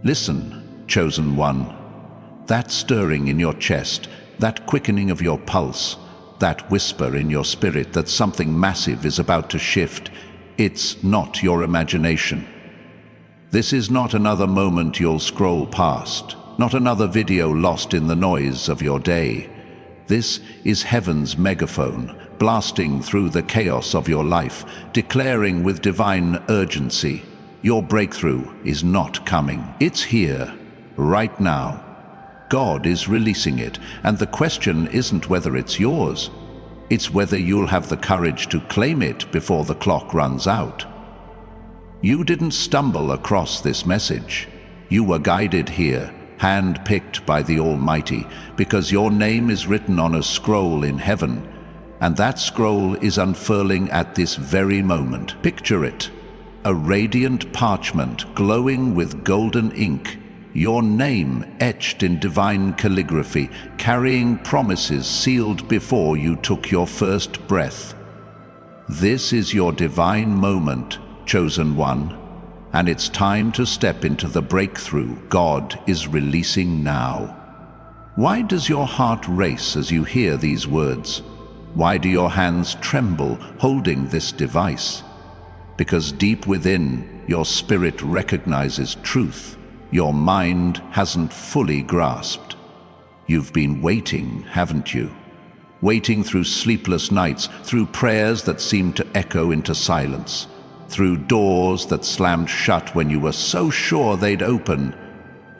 Listen, chosen one. That stirring in your chest, that quickening of your pulse, that whisper in your spirit that something massive is about to shift, it's not your imagination. This is not another moment you'll scroll past, not another video lost in the noise of your day. This is heaven's megaphone, blasting through the chaos of your life, declaring with divine urgency, your breakthrough is not coming. It's here, right now. God is releasing it, and the question isn't whether it's yours. It's whether you'll have the courage to claim it before the clock runs out. You didn't stumble across this message. You were guided here, hand-picked by the Almighty, because your name is written on a scroll in heaven, and that scroll is unfurling at this very moment. Picture it, a radiant parchment glowing with golden ink, your name etched in divine calligraphy, carrying promises sealed before you took your first breath. This is your divine moment, chosen one, and it's time to step into the breakthrough God is releasing now. Why does your heart race as you hear these words? Why do your hands tremble holding this device? Because deep within, your spirit recognizes truth your mind hasn't fully grasped. You've been waiting, haven't you? Waiting through sleepless nights, through prayers that seemed to echo into silence, through doors that slammed shut when you were so sure they'd open.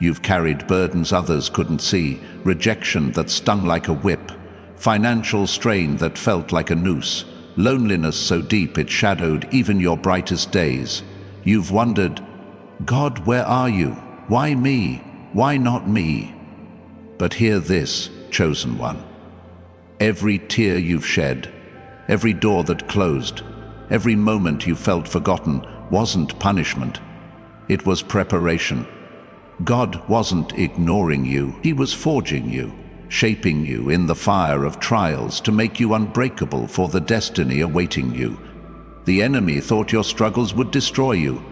You've carried burdens others couldn't see, rejection that stung like a whip, financial strain that felt like a noose, loneliness so deep it shadowed even your brightest days. You've wondered, God, where are you? Why me? Why not me? But hear this, chosen one. Every tear you've shed, every door that closed, every moment you felt forgotten wasn't punishment. It was preparation. God wasn't ignoring you. He was forging you, shaping you in the fire of trials to make you unbreakable for the destiny awaiting you. The enemy thought your struggles would destroy you,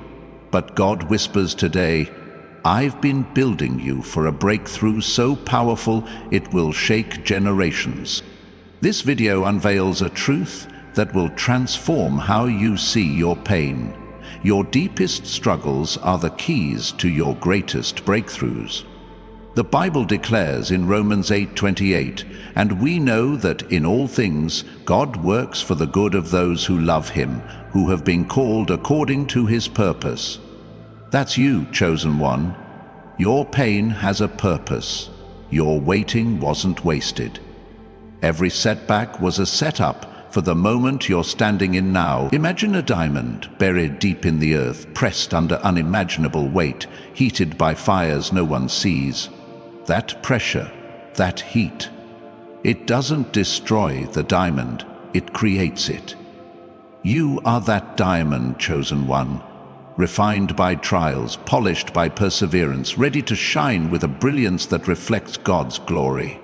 but God whispers today, I've been building you for a breakthrough so powerful it will shake generations. This video unveils a truth that will transform how you see your pain. Your deepest struggles are the keys to your greatest breakthroughs. The Bible declares in Romans 8:28, and we know that in all things God works for the good of those who love Him, who have been called according to His purpose. That's you, chosen one. Your pain has a purpose. Your waiting wasn't wasted. Every setback was a setup for the moment you're standing in now. Imagine a diamond buried deep in the earth, pressed under unimaginable weight, heated by fires no one sees. That pressure, that heat, it doesn't destroy the diamond, it creates it. You are that diamond, chosen one, refined by trials, polished by perseverance, ready to shine with a brilliance that reflects God's glory.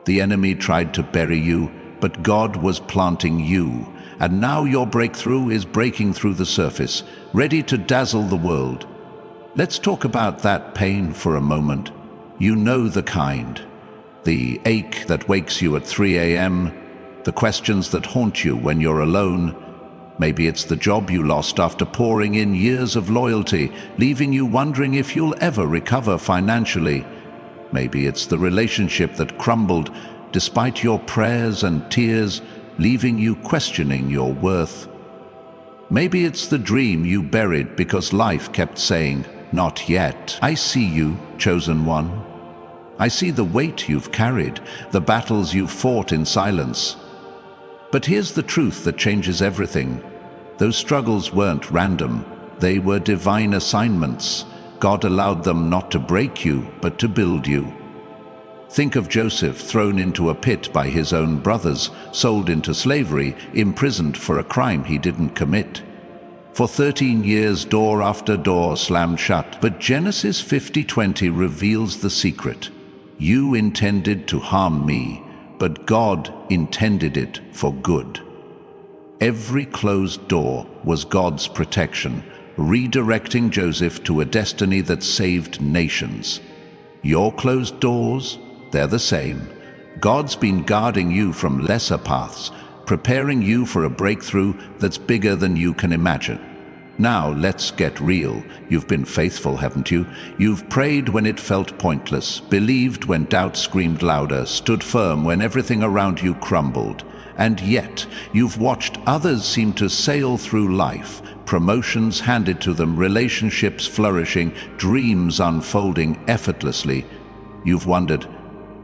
The enemy tried to bury you, but God was planting you, and now your breakthrough is breaking through the surface, ready to dazzle the world. Let's talk about that pain for a moment. You know the kind. The ache that wakes you at 3 a.m., the questions that haunt you when you're alone. Maybe it's the job you lost after pouring in years of loyalty, leaving you wondering if you'll ever recover financially. Maybe it's the relationship that crumbled despite your prayers and tears, leaving you questioning your worth. Maybe it's the dream you buried because life kept saying, not yet. I see you, chosen one. I see the weight you've carried, the battles you've fought in silence. But here's the truth that changes everything. Those struggles weren't random. They were divine assignments. God allowed them not to break you, but to build you. Think of Joseph, thrown into a pit by his own brothers, sold into slavery, imprisoned for a crime he didn't commit. For 13 years, door after door slammed shut. But Genesis 50:20 reveals the secret. You intended to harm me, but God intended it for good. Every closed door was God's protection, redirecting Joseph to a destiny that saved nations. Your closed doors, they're the same. God's been guarding you from lesser paths, preparing you for a breakthrough that's bigger than you can imagine. Now, let's get real. You've been faithful, haven't you? You've prayed when it felt pointless, believed when doubt screamed louder, stood firm when everything around you crumbled. And yet, you've watched others seem to sail through life, promotions handed to them, relationships flourishing, dreams unfolding effortlessly. You've wondered,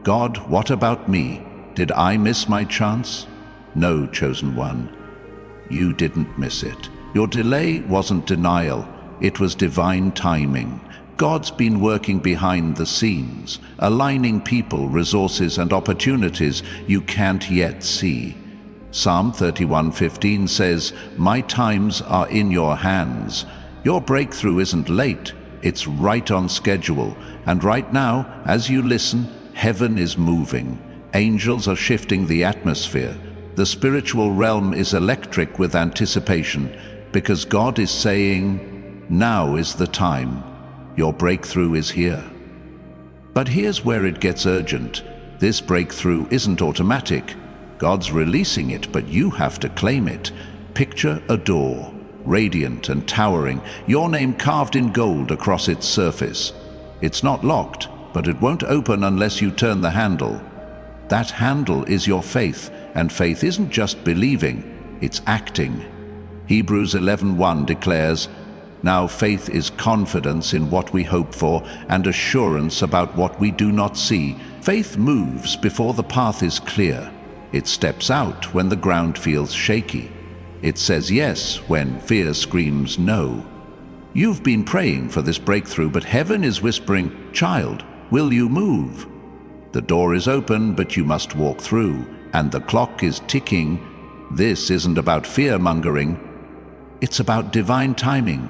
God, what about me? Did I miss my chance? No, chosen one, you didn't miss it. Your delay wasn't denial, it was divine timing. God's been working behind the scenes, aligning people, resources, and opportunities you can't yet see. Psalm 31:15 says, "My times are in your hands." Your breakthrough isn't late, it's right on schedule. And right now, as you listen, heaven is moving. Angels are shifting the atmosphere. The spiritual realm is electric with anticipation, because God is saying, now is the time. Your breakthrough is here. But here's where it gets urgent. This breakthrough isn't automatic. God's releasing it, but you have to claim it. Picture a door, radiant and towering, your name carved in gold across its surface. It's not locked, but it won't open unless you turn the handle. That handle is your faith, and faith isn't just believing, it's acting. Hebrews 11:1 declares, "Now faith is confidence in what we hope for and assurance about what we do not see." Faith moves before the path is clear. It steps out when the ground feels shaky. It says yes when fear screams no. You've been praying for this breakthrough, but heaven is whispering, "Child, will you move?" The door is open, but you must walk through, and the clock is ticking. This isn't about fear-mongering. It's about divine timing.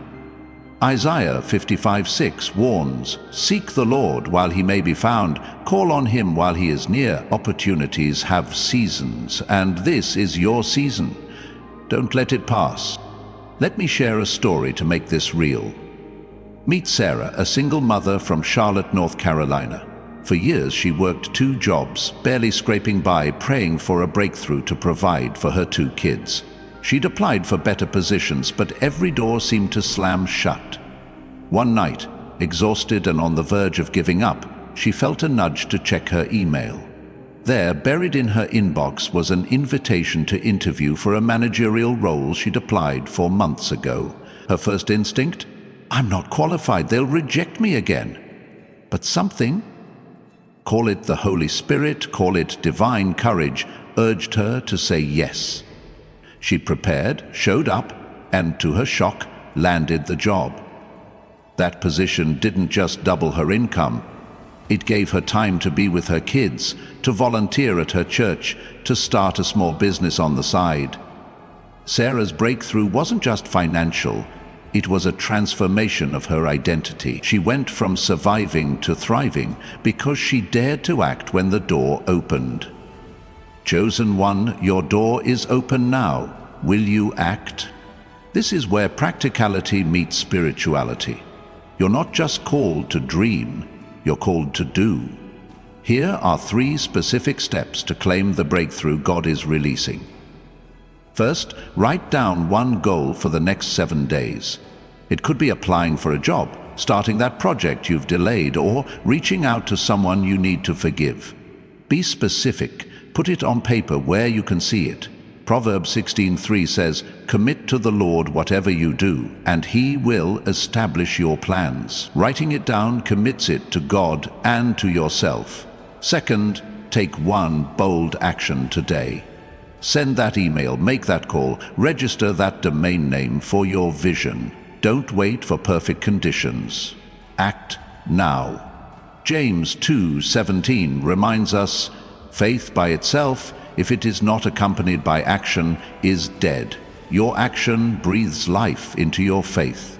Isaiah 55:6 warns, "Seek the Lord while he may be found. Call on him while he is near." Opportunities have seasons, and this is your season. Don't let it pass. Let me share a story to make this real. Meet Sarah, a single mother from Charlotte, North Carolina. For years she worked 2 jobs, barely scraping by, praying for a breakthrough to provide for her 2 kids. She'd applied for better positions, but every door seemed to slam shut. One night, exhausted and on the verge of giving up, she felt a nudge to check her email. There, buried in her inbox, was an invitation to interview for a managerial role she'd applied for months ago. Her first instinct? I'm not qualified, they'll reject me again. But something, call it the Holy Spirit, call it divine courage, urged her to say yes. She prepared, showed up, and to her shock, landed the job. That position didn't just double her income. It gave her time to be with her kids, to volunteer at her church, to start a small business on the side. Sarah's breakthrough wasn't just financial, it was a transformation of her identity. She went from surviving to thriving because she dared to act when the door opened. Chosen one, your door is open now. Will you act? This is where practicality meets spirituality. You're not just called to dream, you're called to do. Here are 3 specific steps to claim the breakthrough God is releasing. First, write down one goal for the next 7 days. It could be applying for a job, starting that project you've delayed, or reaching out to someone you need to forgive. Be specific. Put it on paper where you can see it. Proverbs 16:3 says, "Commit to the Lord whatever you do, and he will establish your plans." Writing it down commits it to God and to yourself. Second, take one bold action today. Send that email, make that call, register that domain name for your vision. Don't wait for perfect conditions. Act now. James 2:17 reminds us, faith by itself, if it is not accompanied by action, is dead. Your action breathes life into your faith.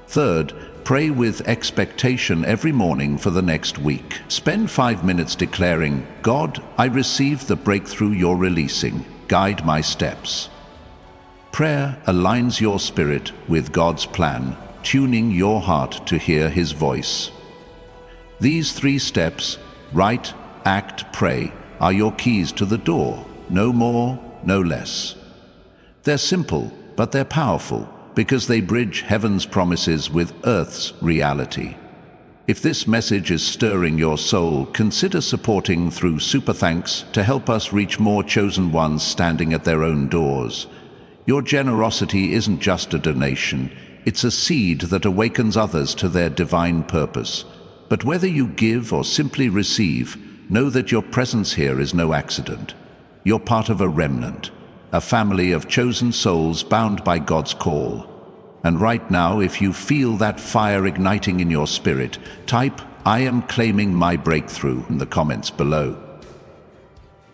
Third, pray with expectation every morning for the next week. Spend 5 minutes declaring, "God, I receive the breakthrough you're releasing. Guide my steps." Prayer aligns your spirit with God's plan, tuning your heart to hear His voice. These 3 steps, write, act, pray, are your keys to the door. No more, no less. They're simple, but they're powerful, because they bridge heaven's promises with earth's reality. If this message is stirring your soul, consider supporting through Super Thanks to help us reach more chosen ones standing at their own doors. Your generosity isn't just a donation, it's a seed that awakens others to their divine purpose. But whether you give or simply receive, know that your presence here is no accident. You're part of a remnant, a family of chosen souls bound by God's call. And right now, if you feel that fire igniting in your spirit, type, "I am claiming my breakthrough," in the comments below.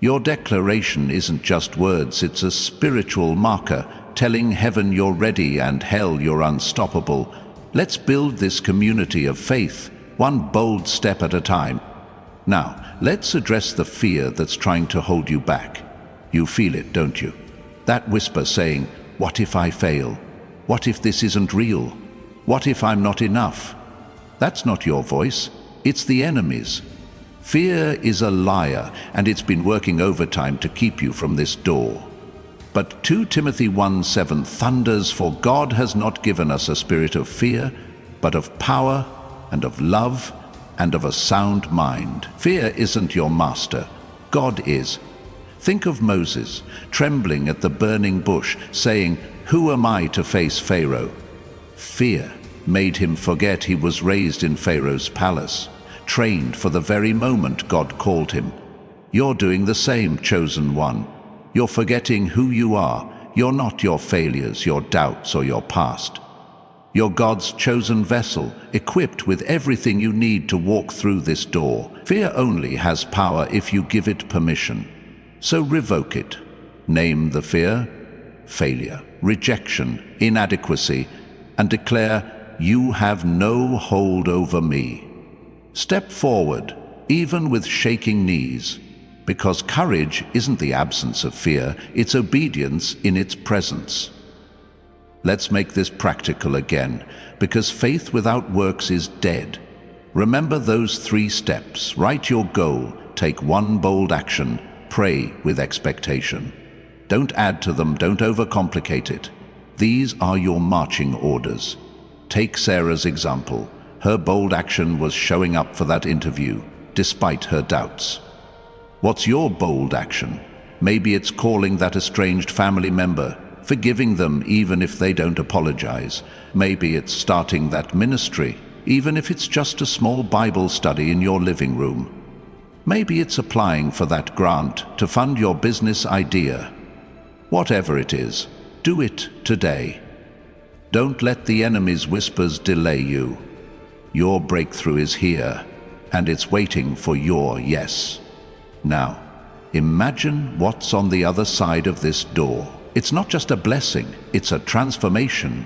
Your declaration isn't just words, it's a spiritual marker, telling heaven you're ready and hell you're unstoppable. Let's build this community of faith, one bold step at a time. Now, let's address the fear that's trying to hold you back. You feel it, don't you? That whisper saying, "What if I fail? What if this isn't real? What if I'm not enough?" That's not your voice, it's the enemy's. Fear is a liar, and it's been working overtime to keep you from this door. But 2 Timothy 1:7 thunders, "For God has not given us a spirit of fear, but of power and of love and of a sound mind." Fear isn't your master, God is. Think of Moses, trembling at the burning bush, saying, "Who am I to face Pharaoh?" Fear made him forget he was raised in Pharaoh's palace, trained for the very moment God called him. You're doing the same, chosen one. You're forgetting who you are. You're not your failures, your doubts, or your past. You're God's chosen vessel, equipped with everything you need to walk through this door. Fear only has power if you give it permission. So revoke it. Name the fear, failure, rejection, inadequacy, and declare, "You have no hold over me." Step forward, even with shaking knees, because courage isn't the absence of fear, it's obedience in its presence. Let's make this practical again, because faith without works is dead. Remember those 3 steps. Write your goal, take 1 bold action, pray with expectation. Don't add to them, don't overcomplicate it. These are your marching orders. Take Sarah's example. Her bold action was showing up for that interview, despite her doubts. What's your bold action? Maybe it's calling that estranged family member, forgiving them even if they don't apologize. Maybe it's starting that ministry, even if it's just a small Bible study in your living room. Maybe it's applying for that grant to fund your business idea. Whatever it is, do it today. Don't let the enemy's whispers delay you. Your breakthrough is here, and it's waiting for your yes. Now, imagine what's on the other side of this door. It's not just a blessing, it's a transformation.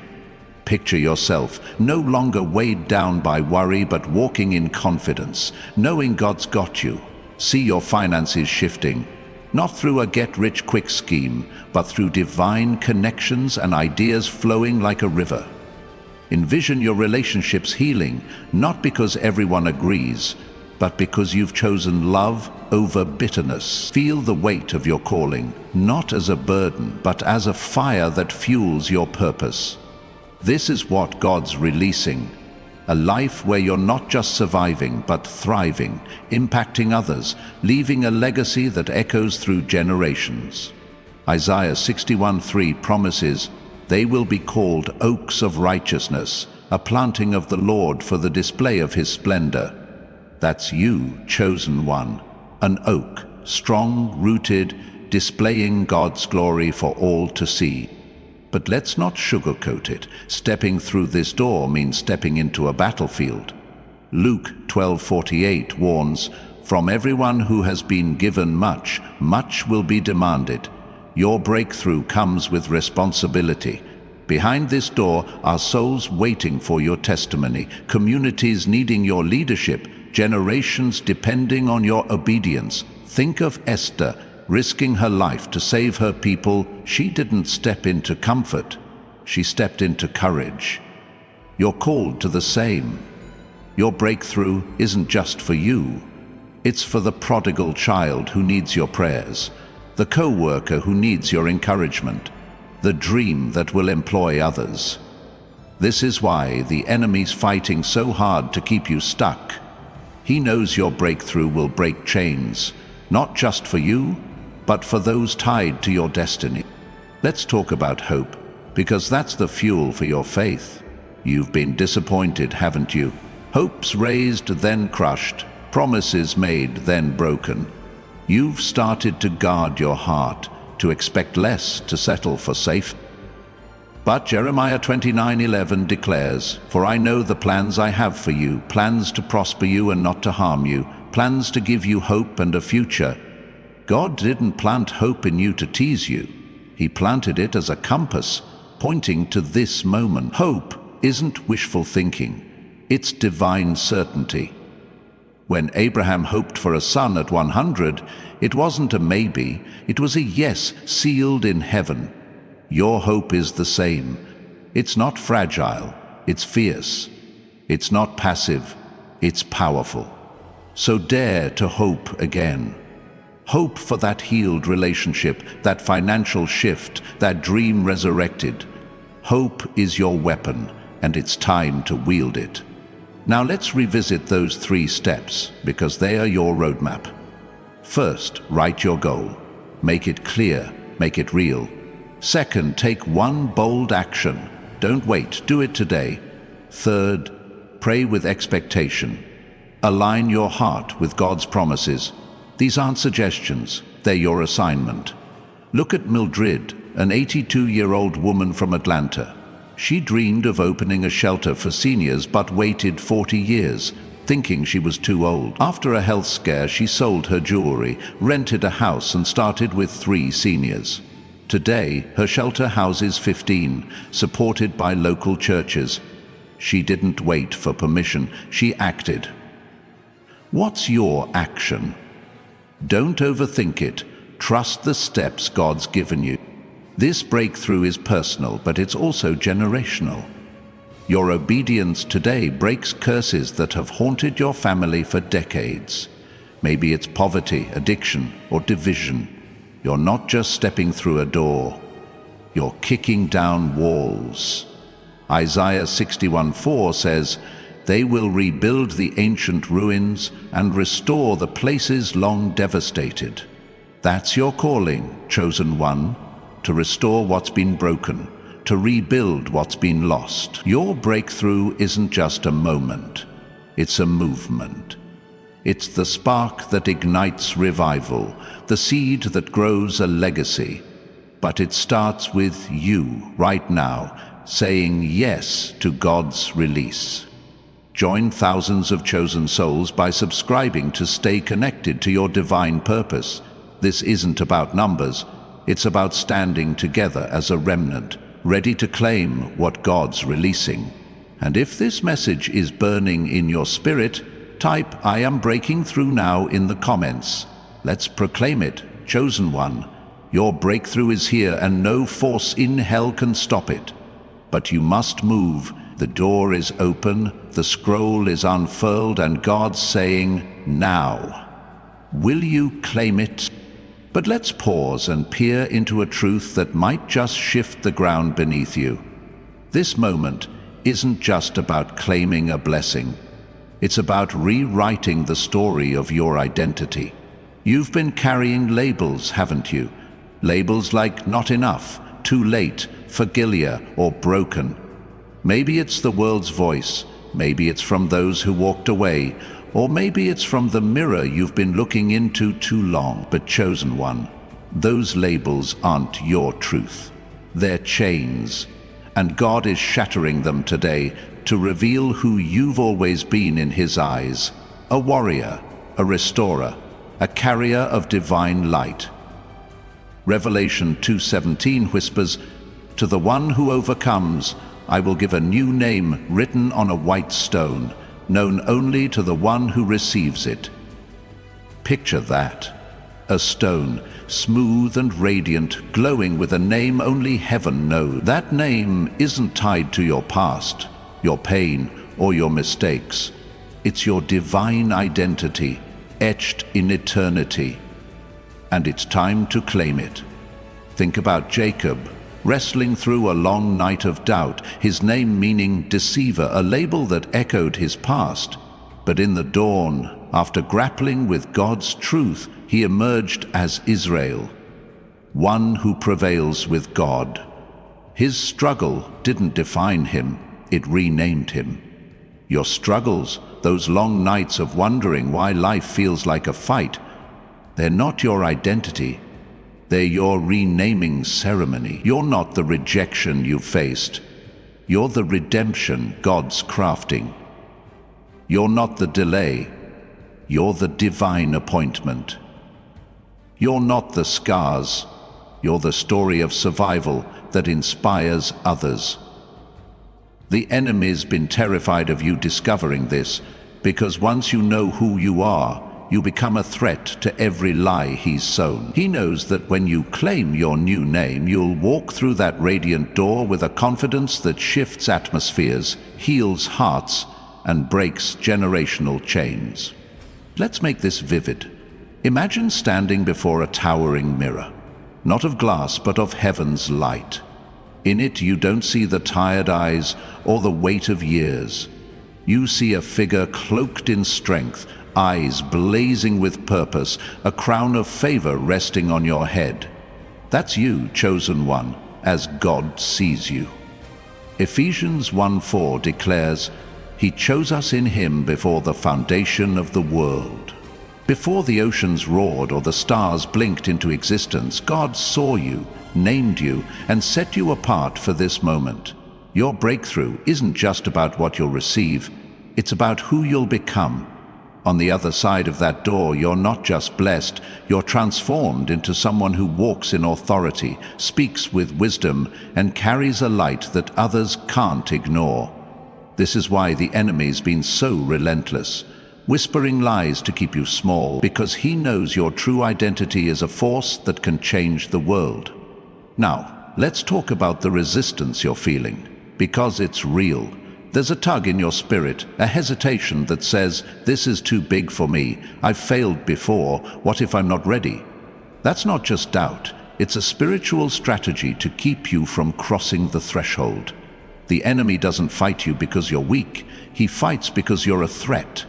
Picture yourself no longer weighed down by worry, but walking in confidence, knowing God's got you. See your finances shifting, not through a get-rich-quick scheme, but through divine connections and ideas flowing like a river. Envision your relationships healing, not because everyone agrees, but because you've chosen love over bitterness. Feel the weight of your calling, not as a burden, but as a fire that fuels your purpose. This is what God's releasing. A life where you're not just surviving, but thriving, impacting others, leaving a legacy that echoes through generations. Isaiah 61:3 promises, "They will be called oaks of righteousness, a planting of the Lord for the display of His splendor." That's you, chosen one, an oak, strong, rooted, displaying God's glory for all to see. But let's not sugarcoat it. Stepping through this door means stepping into a battlefield. Luke 12:48 warns, "From everyone who has been given much, much will be demanded." Your breakthrough comes with responsibility. Behind this door are souls waiting for your testimony, communities needing your leadership, generations depending on your obedience. Think of Esther, risking her life to save her people. She didn't step into comfort, she stepped into courage. You're called to the same. Your breakthrough isn't just for you. It's for the prodigal child who needs your prayers, the co-worker who needs your encouragement, the dream that will employ others. This is why the enemy's fighting so hard to keep you stuck. He knows your breakthrough will break chains, not just for you, but for those tied to your destiny. Let's talk about hope, because that's the fuel for your faith. You've been disappointed, haven't you? Hopes raised, then crushed. Promises made, then broken. You've started to guard your heart, to expect less, to settle for safe. But Jeremiah 29:11 declares, "For I know the plans I have for you, plans to prosper you and not to harm you, plans to give you hope and a future." God didn't plant hope in you to tease you. He planted it as a compass, pointing to this moment. Hope isn't wishful thinking, it's divine certainty. When Abraham hoped for a son at 100, it wasn't a maybe, it was a yes sealed in heaven. Your hope is the same. It's not fragile, it's fierce. It's not passive, it's powerful. So dare to hope again. Hope for that healed relationship, that financial shift, that dream resurrected. Hope is your weapon, and it's time to wield it. Now let's revisit those 3 steps, because they are your roadmap. First, write your goal. Make it clear, make it real. Second, take one bold action. Don't wait, do it today. Third, pray with expectation. Align your heart with God's promises. These aren't suggestions, they're your assignment. Look at Mildred, an 82-year-old woman from Atlanta. She dreamed of opening a shelter for seniors but waited 40 years, thinking she was too old. After a health scare, she sold her jewelry, rented a house and started with 3 seniors. Today, her shelter houses 15, supported by local churches. She didn't wait for permission, she acted. What's your action? Don't overthink it. Trust the steps God's given you. This breakthrough is personal, but it's also generational. Your obedience today breaks curses that have haunted your family for decades. Maybe it's poverty, addiction, or division. You're not just stepping through a door, you're kicking down walls. Isaiah 61:4 says, "They will rebuild the ancient ruins and restore the places long devastated." That's your calling, chosen one, to restore what's been broken, to rebuild what's been lost. Your breakthrough isn't just a moment, it's a movement. It's the spark that ignites revival, the seed that grows a legacy. But it starts with you, right now, saying yes to God's release. Join thousands of chosen souls by subscribing to stay connected to your divine purpose. This isn't about numbers, it's about standing together as a remnant, ready to claim what God's releasing. And if this message is burning in your spirit, type "I am breaking through now" in the comments. Let's proclaim it, chosen one. Your breakthrough is here and no force in hell can stop it. But you must move. The door is open, the scroll is unfurled, and God's saying, now. Will you claim it? But let's pause and peer into a truth that might just shift the ground beneath you. This moment isn't just about claiming a blessing. It's about rewriting the story of your identity. You've been carrying labels, haven't you? Labels like not enough, too late, failure, or broken. Maybe it's the world's voice, maybe it's from those who walked away, or maybe it's from the mirror you've been looking into too long. But chosen one, those labels aren't your truth. They're chains, and God is shattering them today to reveal who you've always been in His eyes. A warrior, a restorer, a carrier of divine light. Revelation 2:17 whispers, "To the one who overcomes, I will give a new name written on a white stone, known only to the one who receives it." Picture that. A stone smooth and radiant, glowing with a name only heaven knows. That name isn't tied to your past, your pain, or your mistakes. It's your divine identity, etched in eternity. And it's time to claim it. Think about Jacob, wrestling through a long night of doubt, his name meaning deceiver, a label that echoed his past. But in the dawn, after grappling with God's truth, he emerged as Israel, one who prevails with God. His struggle didn't define him, it renamed him. Your struggles, those long nights of wondering why life feels like a fight, they're not your identity. They're your renaming ceremony. You're not the rejection you faced. You're the redemption God's crafting. You're not the delay. You're the divine appointment. You're not the scars. You're the story of survival that inspires others. The enemy's been terrified of you discovering this, because once you know who you are, you become a threat to every lie he's sown. He knows that when you claim your new name, you'll walk through that radiant door with a confidence that shifts atmospheres, heals hearts, and breaks generational chains. Let's make this vivid. Imagine standing before a towering mirror, not of glass, but of heaven's light. In it, you don't see the tired eyes or the weight of years. You see a figure cloaked in strength, eyes blazing with purpose, a crown of favor resting on your head. That's you, chosen one, as God sees you. Ephesians 1:4 declares, He chose us in Him before the foundation of the world. Before the oceans roared or the stars blinked into existence, God saw you, named you, and set you apart for this moment. Your breakthrough isn't just about what you'll receive, it's about who you'll become. On the other side of that door, you're not just blessed, you're transformed into someone who walks in authority, speaks with wisdom, and carries a light that others can't ignore. This is why the enemy's been so relentless, whispering lies to keep you small, because he knows your true identity is a force that can change the world. Now, let's talk about the resistance you're feeling, because it's real. There's a tug in your spirit, a hesitation that says, this is too big for me, I've failed before, what if I'm not ready? That's not just doubt, it's a spiritual strategy to keep you from crossing the threshold. The enemy doesn't fight you because you're weak, he fights because you're a threat.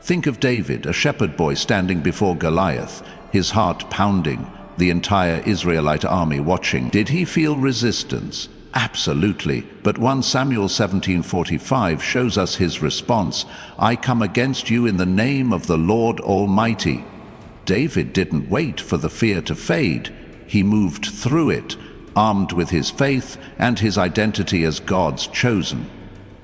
Think of David, a shepherd boy standing before Goliath, his heart pounding, the entire Israelite army watching. Did he feel resistance? Absolutely, but 1 Samuel 17:45 shows us his response. I come against you in the name of the Lord Almighty. David didn't wait for the fear to fade. He moved through it, armed with his faith and his identity as God's chosen.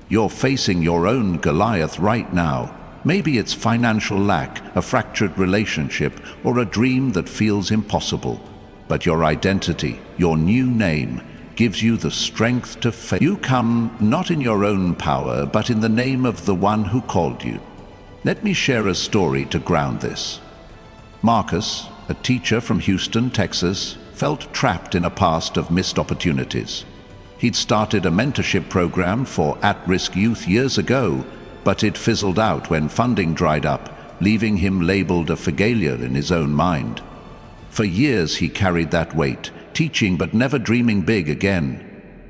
You're facing your own Goliath right now. Maybe it's financial lack, a fractured relationship, or a dream that feels impossible. But your identity, your new name, gives you the strength to face. You come not in your own power, but in the name of the one who called you. Let me share a story to ground this. Marcus, a teacher from Houston, Texas, felt trapped in a past of missed opportunities. He'd started a mentorship program for at-risk youth years ago, but it fizzled out when funding dried up, leaving him labeled a failure in his own mind. For years he carried that weight, teaching but never dreaming big again.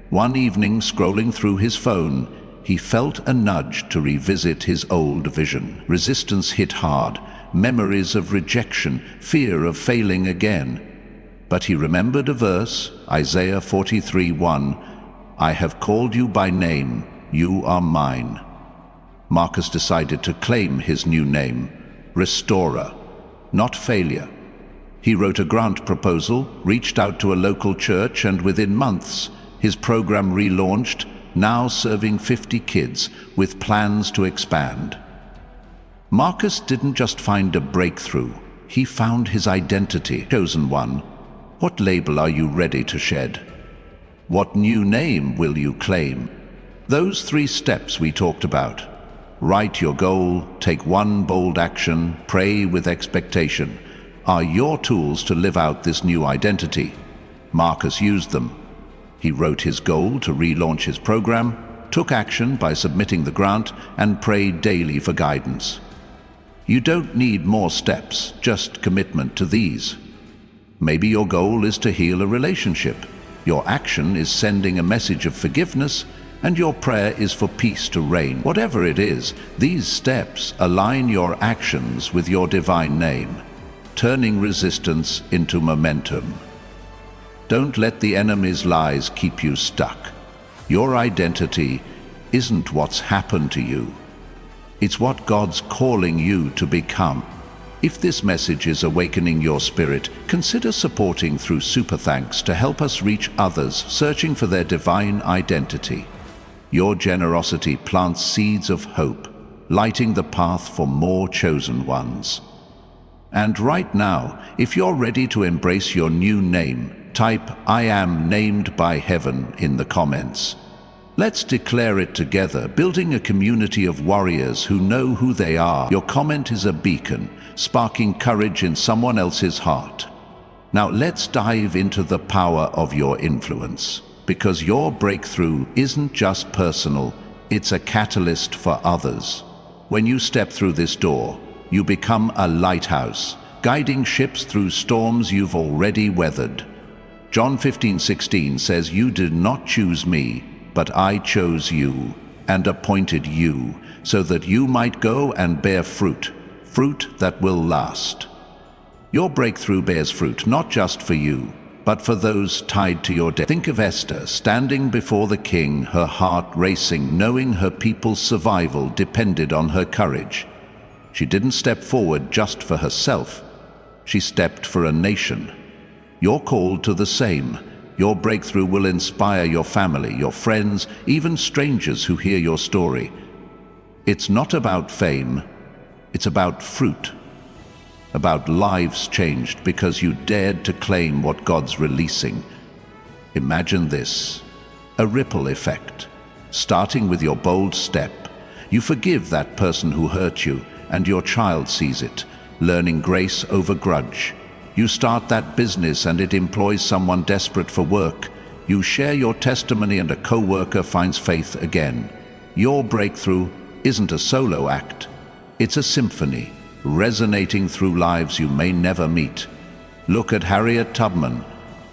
One evening, scrolling through his phone, he felt a nudge to revisit his old vision. Resistance hit hard, memories of rejection, fear of failing again. But he remembered a verse, Isaiah 43:1, I have called you by name, you are mine. Marcus decided to claim his new name, Restorer, not failure. He wrote a grant proposal, reached out to a local church, and within months, his program relaunched, now serving 50 kids, with plans to expand. Marcus didn't just find a breakthrough, he found his identity. Chosen one, what label are you ready to shed? What new name will you claim? Those 3 steps we talked about. Write your goal, take one bold action, pray with expectation. are your tools to live out this new identity. Marcus used them. He wrote his goal to relaunch his program, took action by submitting the grant, and prayed daily for guidance. You don't need more steps, just commitment to these. Maybe your goal is to heal a relationship. Your action is sending a message of forgiveness, and your prayer is for peace to reign. Whatever it is, these steps align your actions with your divine name, turning resistance into momentum. Don't let the enemy's lies keep you stuck. Your identity isn't what's happened to you. It's what God's calling you to become. If this message is awakening your spirit, consider supporting through Super Thanks to help us reach others searching for their divine identity. Your generosity plants seeds of hope, lighting the path for more chosen ones. And right now, if you're ready to embrace your new name, type "I am named by heaven" in the comments. Let's declare it together, building a community of warriors who know who they are. Your comment is a beacon, sparking courage in someone else's heart. Now let's dive into the power of your influence, because your breakthrough isn't just personal, it's a catalyst for others. When you step through this door, you become a lighthouse, guiding ships through storms you've already weathered. John 15:16 says, "You did not choose me, but I chose you and appointed you, so that you might go and bear fruit, fruit that will last." Your breakthrough bears fruit not just for you, but for those tied to your death. Think of Esther standing before the king, her heart racing, knowing her people's survival depended on her courage. She didn't step forward just for herself. She stepped for a nation. You're called to the same. Your breakthrough will inspire your family, your friends, even strangers who hear your story. It's not about fame, it's about fruit. About lives changed because you dared to claim what God's releasing. Imagine this, a ripple effect. Starting with your bold step, you forgive that person who hurt you, and your child sees it, learning grace over grudge. You start that business and it employs someone desperate for work. You share your testimony and a co-worker finds faith again. Your breakthrough isn't a solo act. It's a symphony, resonating through lives you may never meet. Look at Harriet Tubman,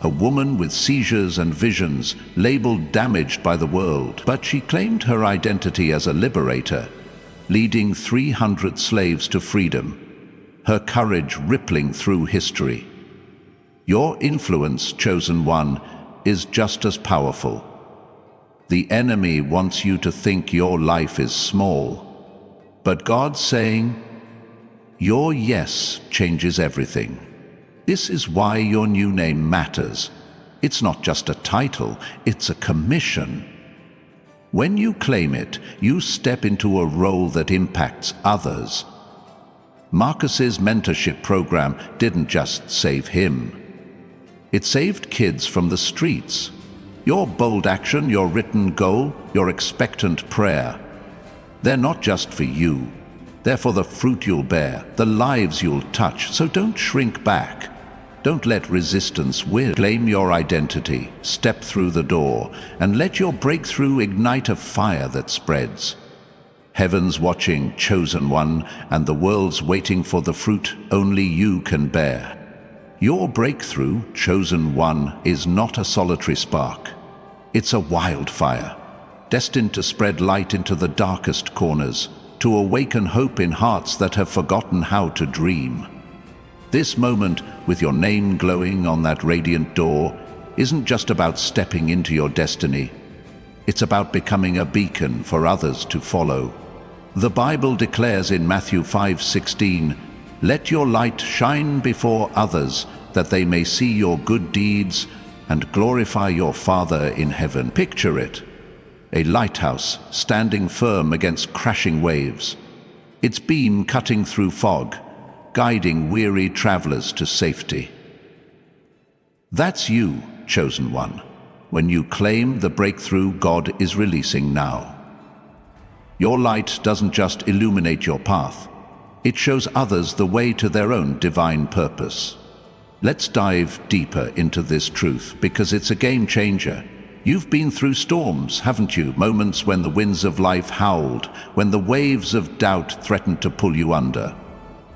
a woman with seizures and visions, labeled damaged by the world. But she claimed her identity as a liberator, leading 300 slaves to freedom. Her courage rippling through history. Your influence, chosen one, is just as powerful. The enemy wants you to think your life is small, but God's saying, your yes changes everything. This is why your new name matters. It's not just a title, it's a commission. When you claim it, you step into a role that impacts others. Marcus's mentorship program didn't just save him. It saved kids from the streets. Your bold action, your written goal, your expectant prayer, they're not just for you. They're for the fruit you'll bear, the lives you'll touch. So don't shrink back. Don't let resistance win. Claim your identity, step through the door, and let your breakthrough ignite a fire that spreads. Heaven's watching, chosen one, and the world's waiting for the fruit only you can bear. Your breakthrough, chosen one, is not a solitary spark. It's a wildfire, destined to spread light into the darkest corners, to awaken hope in hearts that have forgotten how to dream. This moment, with your name glowing on that radiant door, isn't just about stepping into your destiny. It's about becoming a beacon for others to follow. The Bible declares in Matthew 5:16, "Let your light shine before others, that they may see your good deeds and glorify your Father in heaven." Picture it, a lighthouse standing firm against crashing waves, its beam cutting through fog, guiding weary travelers to safety. That's you, chosen one, when you claim the breakthrough God is releasing now. Your light doesn't just illuminate your path, It shows others the way to their own divine purpose. Let's dive deeper into this truth because it's a game changer. You've been through storms, haven't you? Moments when the winds of life howled, when the waves of doubt threatened to pull you under.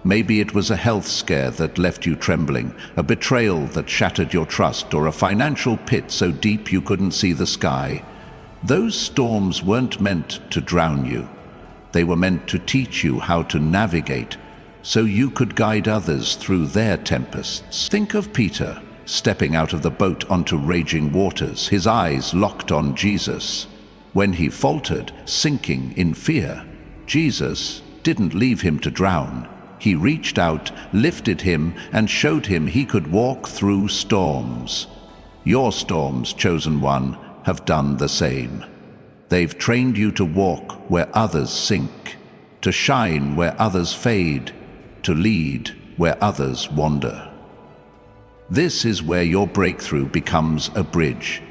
Maybe it was a health scare that left you trembling, a betrayal that shattered your trust, or a financial pit so deep you couldn't see the sky. Those storms weren't meant to drown you. They were meant to teach you how to navigate, so you could guide others through their tempests. Think of Peter, stepping out of the boat onto raging waters, his eyes locked on Jesus. When he faltered, sinking in fear, Jesus didn't leave him to drown. He reached out, lifted him, and showed him he could walk through storms. Your storms, chosen one, have done the same. They've trained you to walk where others sink, to shine where others fade, to lead where others wander. This is where your breakthrough becomes a bridge.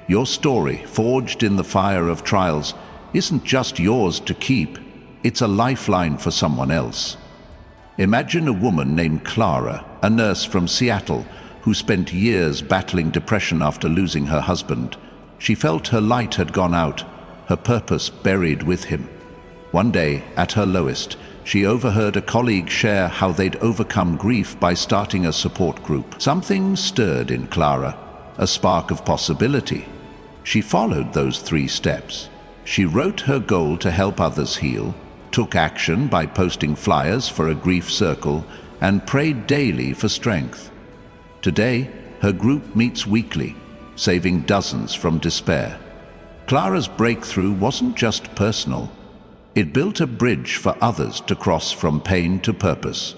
Your story, forged in the fire of trials, isn't just yours to keep, it's a lifeline for someone else. Imagine a woman named Clara, a nurse from Seattle, who spent years battling depression after losing her husband. She felt her light had gone out, her purpose buried with him. One day, at her lowest, she overheard a colleague share how they'd overcome grief by starting a support group. Something stirred in Clara, a spark of possibility. She followed those 3 steps. She wrote her goal to help others heal, took action by posting flyers for a grief circle, and prayed daily for strength. Today, her group meets weekly, saving dozens from despair. Clara's breakthrough wasn't just personal. It built a bridge for others to cross from pain to purpose.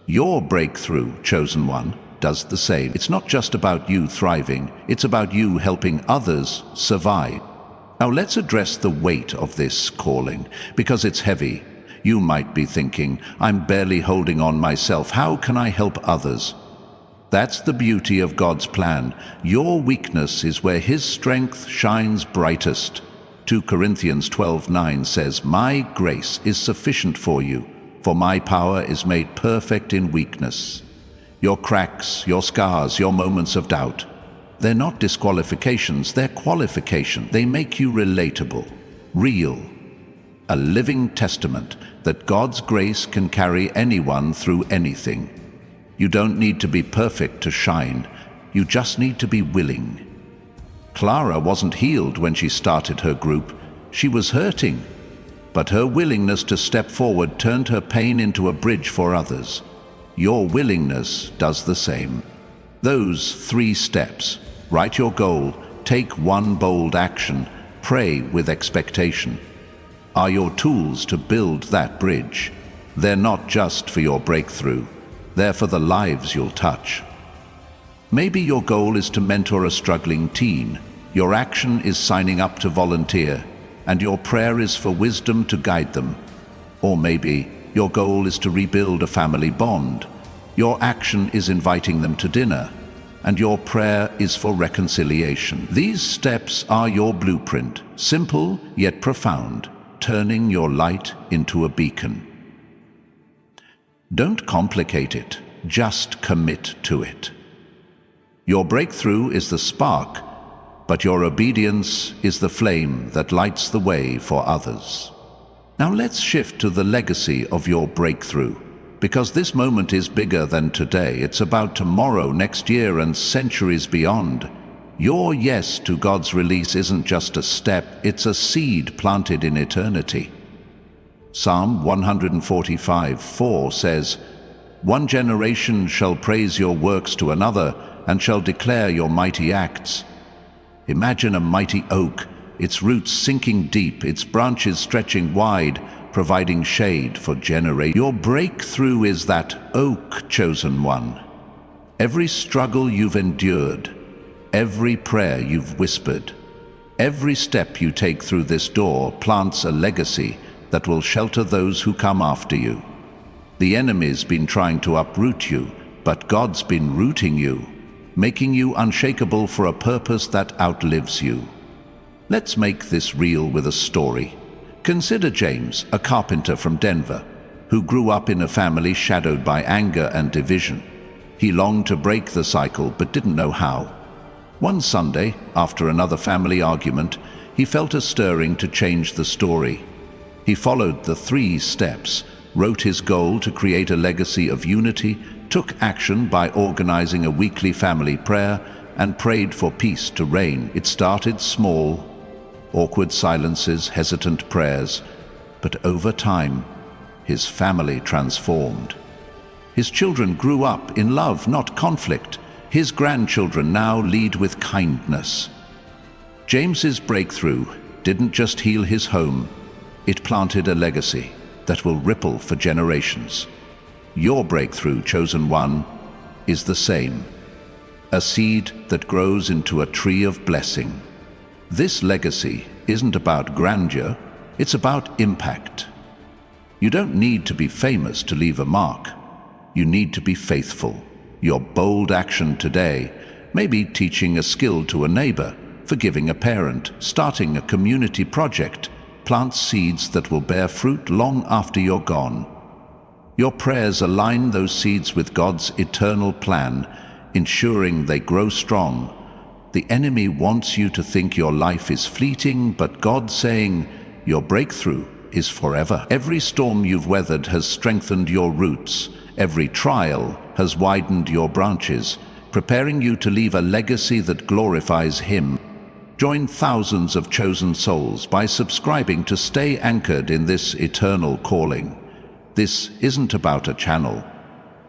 Your breakthrough, chosen one, does the same. It's not just about you thriving, it's about you helping others survive. Now let's address the weight of this calling, because it's heavy. You might be thinking, I'm barely holding on myself, how can I help others? That's the beauty of God's plan. Your weakness is where His strength shines brightest. 2 Corinthians 12:9 says, My grace is sufficient for you, for my power is made perfect in weakness. Your cracks, your scars, your moments of doubt, they're not disqualifications, they're qualification. They make you relatable, real, a living testament that God's grace can carry anyone through anything. You don't need to be perfect to shine, you just need to be willing. Clara wasn't healed when she started her group. She was hurting, but her willingness to step forward turned her pain into a bridge for others. Your willingness does the same. Those 3 steps: write your goal, take one bold action, pray with expectation, are your tools to build that bridge. They're not just for your breakthrough, they're for the lives you'll touch. Maybe your goal is to mentor a struggling teen, your action is signing up to volunteer, and your prayer is for wisdom to guide them. Or maybe your goal is to rebuild a family bond, your action is inviting them to dinner, and your prayer is for reconciliation. These steps are your blueprint, simple yet profound, turning your light into a beacon. Don't complicate it, just commit to it. Your breakthrough is the spark, but your obedience is the flame that lights the way for others. Now let's shift to the legacy of your breakthrough, because this moment is bigger than today. It's about tomorrow, next year, and centuries beyond. Your yes to God's release isn't just a step, it's a seed planted in eternity. Psalm 145:4 says, One generation shall praise your works to another, and shall declare your mighty acts. Imagine a mighty oak, its roots sinking deep, its branches stretching wide, providing shade for generations. Your breakthrough is that oak, chosen one. Every struggle you've endured, every prayer you've whispered, every step you take through this door plants a legacy that will shelter those who come after you. The enemy's been trying to uproot you, but God's been rooting you, making you unshakable for a purpose that outlives you. Let's make this real with a story. Consider James, a carpenter from Denver, who grew up in a family shadowed by anger and division. He longed to break the cycle but didn't know how. One Sunday, after another family argument, he felt a stirring to change the story. He followed the 3 steps, wrote his goal to create a legacy of unity, took action by organizing a weekly family prayer, and prayed for peace to reign. It started small, awkward silences, hesitant prayers, but over time, his family transformed. His children grew up in love, not conflict. His grandchildren now lead with kindness. James's breakthrough didn't just heal his home, it planted a legacy that will ripple for generations. Your breakthrough, chosen one, is the same. A seed that grows into a tree of blessing. This legacy isn't about grandeur, it's about impact. You don't need to be famous to leave a mark. You need to be faithful. Your bold action today may be teaching a skill to a neighbor, forgiving a parent, starting a community project. Plant seeds that will bear fruit long after you're gone. Your prayers align those seeds with God's eternal plan, ensuring they grow strong. The enemy wants you to think your life is fleeting, but God's saying your breakthrough is forever. Every storm you've weathered has strengthened your roots. Every trial has widened your branches, preparing you to leave a legacy that glorifies Him. Join thousands of chosen souls by subscribing to stay anchored in this eternal calling. This isn't about a channel.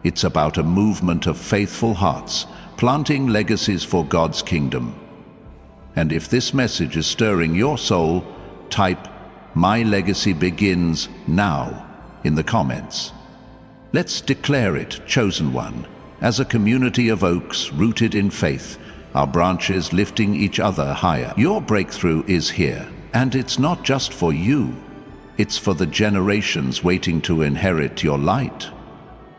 It's about a movement of faithful hearts, planting legacies for God's kingdom. And if this message is stirring your soul, type "My legacy begins now" in the comments. Let's declare it, chosen one, as a community of oaks rooted in faith, our branches lifting each other higher. Your breakthrough is here, and it's not just for you. It's for the generations waiting to inherit your light.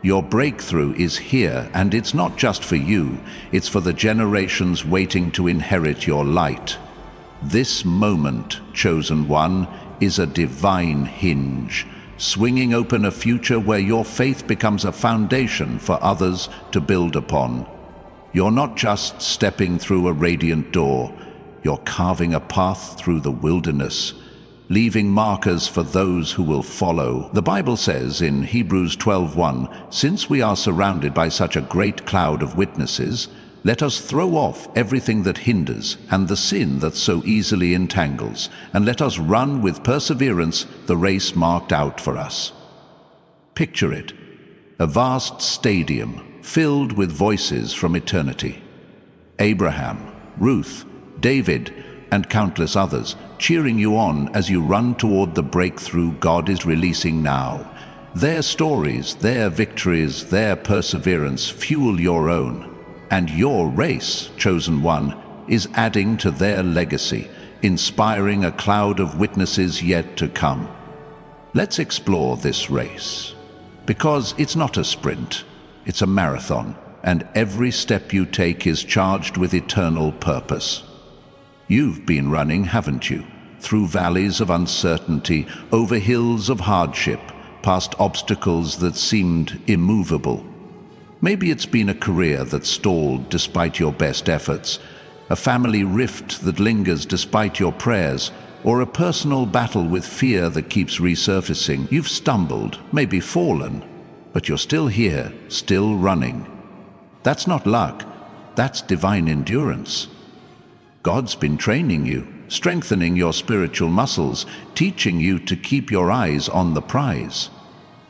Your breakthrough is here, and it's not just for you. It's for the generations waiting to inherit your light. This moment, chosen one, is a divine hinge, swinging open a future where your faith becomes a foundation for others to build upon. You're not just stepping through a radiant door, you're carving a path through the wilderness, leaving markers for those who will follow. The Bible says in Hebrews 12:1, "Since we are surrounded by such a great cloud of witnesses, let us throw off everything that hinders and the sin that so easily entangles, and let us run with perseverance the race marked out for us." Picture it, a vast stadium filled with voices from eternity. Abraham, Ruth, David, and countless others cheering you on as you run toward the breakthrough God is releasing now. Their stories, their victories, their perseverance fuel your own. And your race, chosen one, is adding to their legacy, inspiring a cloud of witnesses yet to come. Let's explore this race. Because it's not a sprint, it's a marathon, and every step you take is charged with eternal purpose. You've been running, haven't you? Through valleys of uncertainty, over hills of hardship, past obstacles that seemed immovable. Maybe it's been a career that stalled despite your best efforts, a family rift that lingers despite your prayers, or a personal battle with fear that keeps resurfacing. You've stumbled, maybe fallen, but you're still here, still running. That's not luck, that's divine endurance. God's been training you, strengthening your spiritual muscles, teaching you to keep your eyes on the prize.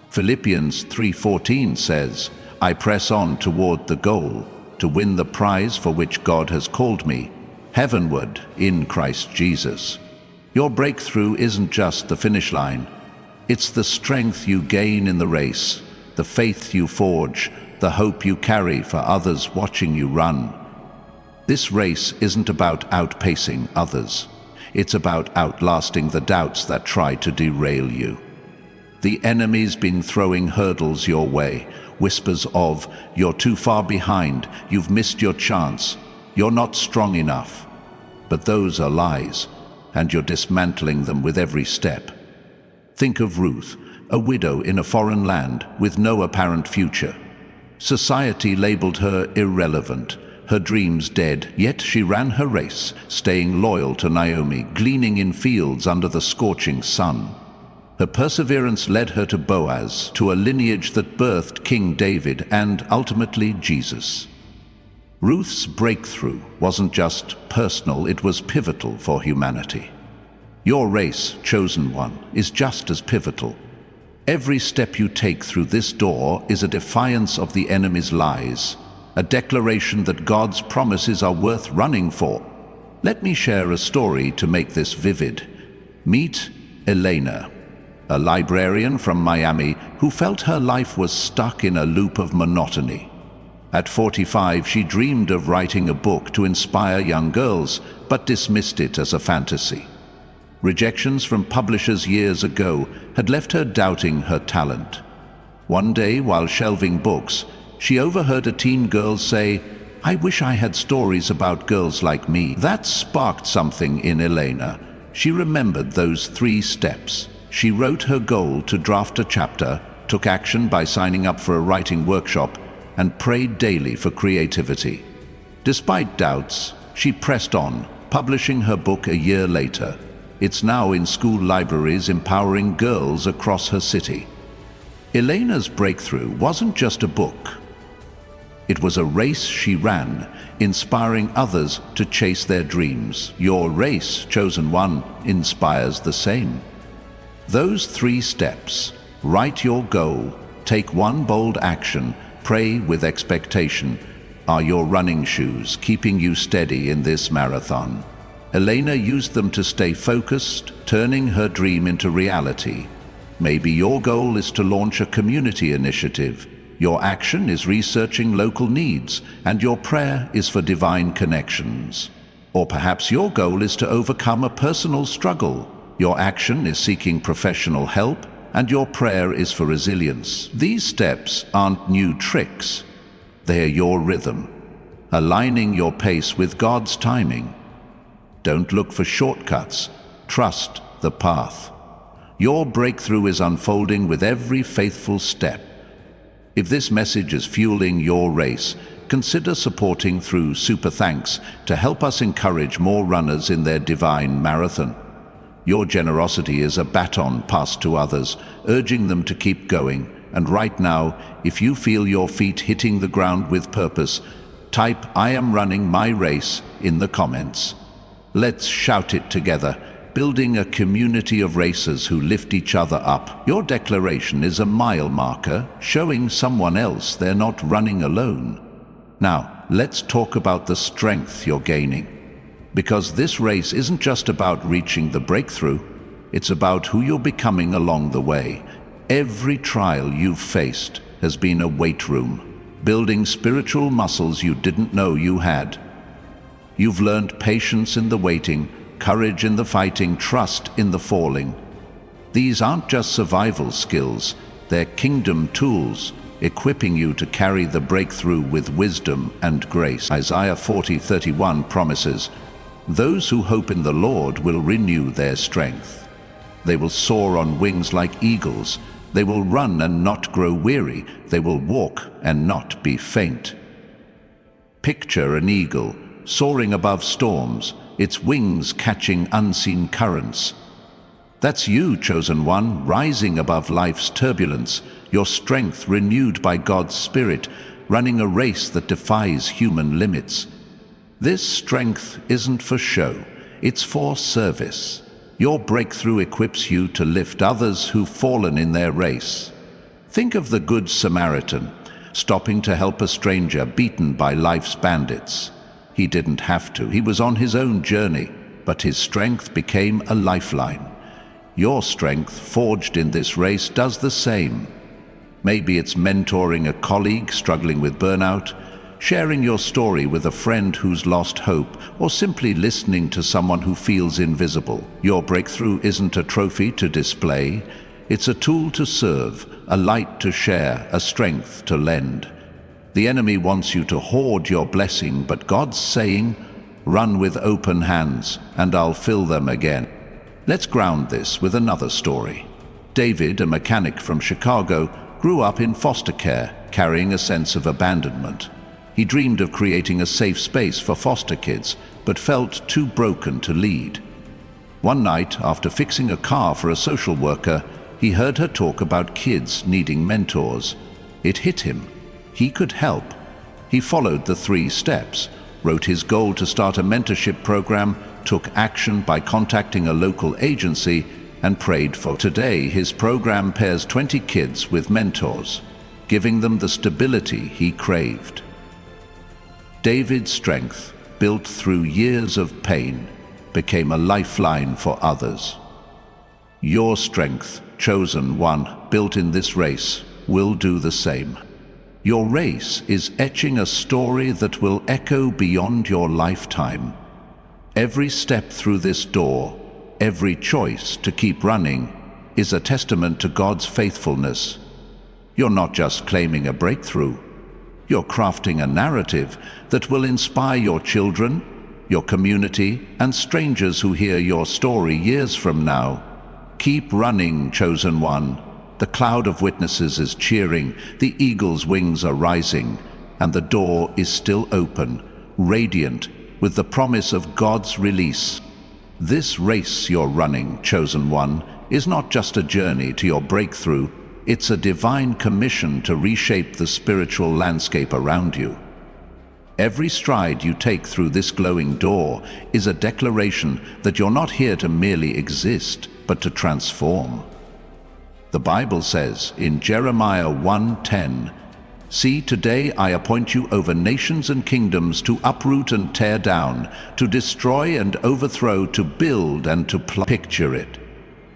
Philippians 3:14 says, "I press on toward the goal, to win the prize for which God has called me, heavenward in Christ Jesus." Your breakthrough isn't just the finish line. It's the strength you gain in the race, the faith you forge, the hope you carry for others watching you run. This race isn't about outpacing others. It's about outlasting the doubts that try to derail you. The enemy's been throwing hurdles your way, whispers of, "You're too far behind, you've missed your chance, you're not strong enough." But those are lies, and you're dismantling them with every step. Think of Ruth, a widow in a foreign land with no apparent future. Society labeled her irrelevant, her dreams dead, yet she ran her race, staying loyal to Naomi, gleaning in fields under the scorching sun. Her perseverance led her to Boaz, to a lineage that birthed King David and ultimately Jesus. Ruth's breakthrough wasn't just personal, it was pivotal for humanity. Your race, chosen one, is just as pivotal. Every step you take through this door is a defiance of the enemy's lies, a declaration that God's promises are worth running for. Let me share a story to make this vivid. Meet Elena, a librarian from Miami who felt her life was stuck in a loop of monotony. At 45, she dreamed of writing a book to inspire young girls, but dismissed it as a fantasy. Rejections from publishers years ago had left her doubting her talent. One day, while shelving books, she overheard a teen girl say, "I wish I had stories about girls like me." That sparked something in Elena. She remembered those 3 steps. She wrote her goal to draft a chapter, took action by signing up for a writing workshop, and prayed daily for creativity. Despite doubts, she pressed on, publishing her book a year later. It's now in school libraries, empowering girls across her city. Elena's breakthrough wasn't just a book. It was a race she ran, inspiring others to chase their dreams. Your race, chosen one, inspires the same. Those 3 steps: write your goal, take one bold action, pray with expectation, are your running shoes, keeping you steady in this marathon. Elena used them to stay focused, turning her dream into reality. Maybe your goal is to launch a community initiative. Your action is researching local needs, and your prayer is for divine connections. Or perhaps your goal is to overcome a personal struggle. Your action is seeking professional help, and your prayer is for resilience. These steps aren't new tricks. They're your rhythm, aligning your pace with God's timing. Don't look for shortcuts. Trust the path. Your breakthrough is unfolding with every faithful step. If this message is fueling your race, consider supporting through Super Thanks to help us encourage more runners in their divine marathon. Your generosity is a baton passed to others, urging them to keep going. And right now, if you feel your feet hitting the ground with purpose, type "I am running my race" in the comments. Let's shout it together, building a community of racers who lift each other up. Your declaration is a mile marker, showing someone else they're not running alone. Now, let's talk about the strength you're gaining. Because this race isn't just about reaching the breakthrough, it's about who you're becoming along the way. Every trial you've faced has been a weight room, building spiritual muscles you didn't know you had. You've learned patience in the waiting, courage in the fighting, trust in the falling. These aren't just survival skills, they're kingdom tools, equipping you to carry the breakthrough with wisdom and grace. Isaiah 40:31 promises, "Those who hope in the Lord will renew their strength. They will soar on wings like eagles. They will run and not grow weary. They will walk and not be faint." Picture an eagle soaring above storms, its wings catching unseen currents. That's you, chosen one, rising above life's turbulence, your strength renewed by God's Spirit, running a race that defies human limits. This strength isn't for show, it's for service. Your breakthrough equips you to lift others who've fallen in their race. Think of the Good Samaritan, stopping to help a stranger beaten by life's bandits. He didn't have to, he was on his own journey, but his strength became a lifeline. Your strength, forged in this race, does the same. Maybe it's mentoring a colleague struggling with burnout, sharing your story with a friend who's lost hope, or simply listening to someone who feels invisible. Your breakthrough isn't a trophy to display, it's a tool to serve, a light to share, a strength to lend. The enemy wants you to hoard your blessing, but God's saying, "Run with open hands, and I'll fill them again." Let's ground this with another story. David, a mechanic from Chicago, grew up in foster care, carrying a sense of abandonment. He dreamed of creating a safe space for foster kids, but felt too broken to lead. One night, after fixing a car for a social worker, he heard her talk about kids needing mentors. It hit him. He could help. He followed the 3 steps, wrote his goal to start a mentorship program, took action by contacting a local agency, and prayed for. Today, his program pairs 20 kids with mentors, giving them the stability he craved. David's strength, built through years of pain, became a lifeline for others. Your strength, chosen one, built in this race, will do the same. Your race is etching a story that will echo beyond your lifetime. Every step through this door, every choice to keep running, is a testament to God's faithfulness. You're not just claiming a breakthrough. You're crafting a narrative that will inspire your children, your community, and strangers who hear your story years from now. Keep running, chosen one. The cloud of witnesses is cheering, the eagle's wings are rising, and the door is still open, radiant, with the promise of God's release. This race you're running, chosen one, is not just a journey to your breakthrough, it's a divine commission to reshape the spiritual landscape around you. Every stride you take through this glowing door is a declaration that you're not here to merely exist, but to transform. The Bible says in Jeremiah 1:10, "See, today I appoint you over nations and kingdoms to uproot and tear down, to destroy and overthrow, to build and to plant." Picture it.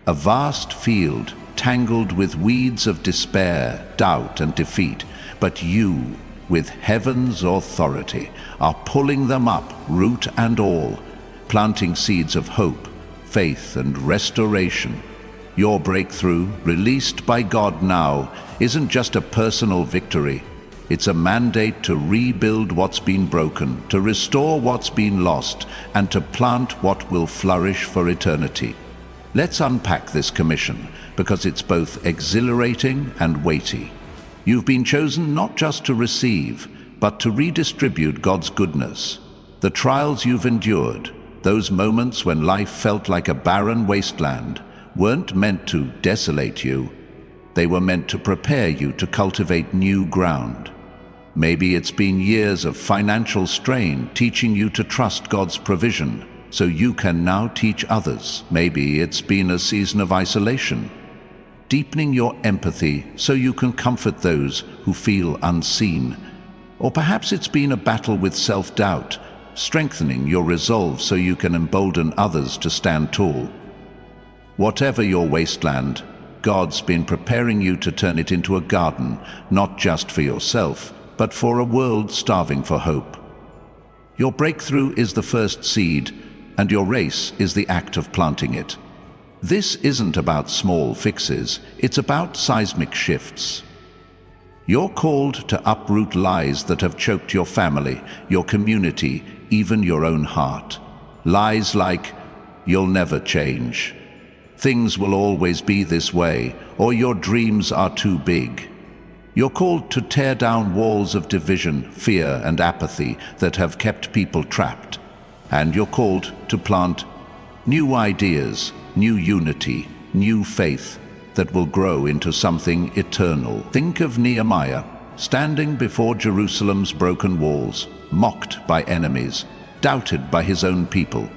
A vast field tangled with weeds of despair, doubt and defeat, but you, with heaven's authority, are pulling them up, root and all, planting seeds of hope, faith and restoration. Your breakthrough, released by God now, isn't just a personal victory. It's a mandate to rebuild what's been broken, to restore what's been lost, and to plant what will flourish for eternity. Let's unpack this commission, because it's both exhilarating and weighty. You've been chosen not just to receive, but to redistribute God's goodness. The trials you've endured, those moments when life felt like a barren wasteland, weren't meant to desolate you. They were meant to prepare you to cultivate new ground. Maybe it's been years of financial strain teaching you to trust God's provision, so you can now teach others. Maybe it's been a season of isolation, deepening your empathy so you can comfort those who feel unseen. Or perhaps it's been a battle with self-doubt, strengthening your resolve so you can embolden others to stand tall. Whatever your wasteland, God's been preparing you to turn it into a garden, not just for yourself, but for a world starving for hope. Your breakthrough is the first seed, and your race is the act of planting it. This isn't about small fixes, it's about seismic shifts. You're called to uproot lies that have choked your family, your community, even your own heart. Lies like, "You'll never change," "Things will always be this way," or "Your dreams are too big." You're called to tear down walls of division, fear, and apathy that have kept people trapped. And you're called to plant new ideas, new unity, new faith that will grow into something eternal. Think of Nehemiah, standing before Jerusalem's broken walls, mocked by enemies, doubted by his own people.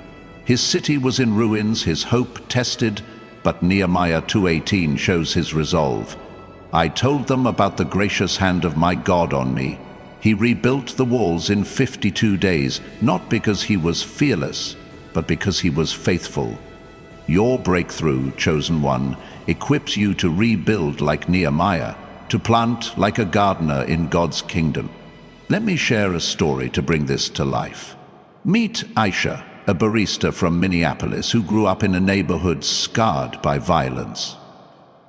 His city was in ruins, his hope tested, but Nehemiah 2:18 shows his resolve. "I told them about the gracious hand of my God on me." He rebuilt the walls in 52 days, not because he was fearless, but because he was faithful. Your breakthrough, chosen one, equips you to rebuild like Nehemiah, to plant like a gardener in God's kingdom. Let me share a story to bring this to life. Meet Aisha, a barista from Minneapolis who grew up in a neighborhood scarred by violence.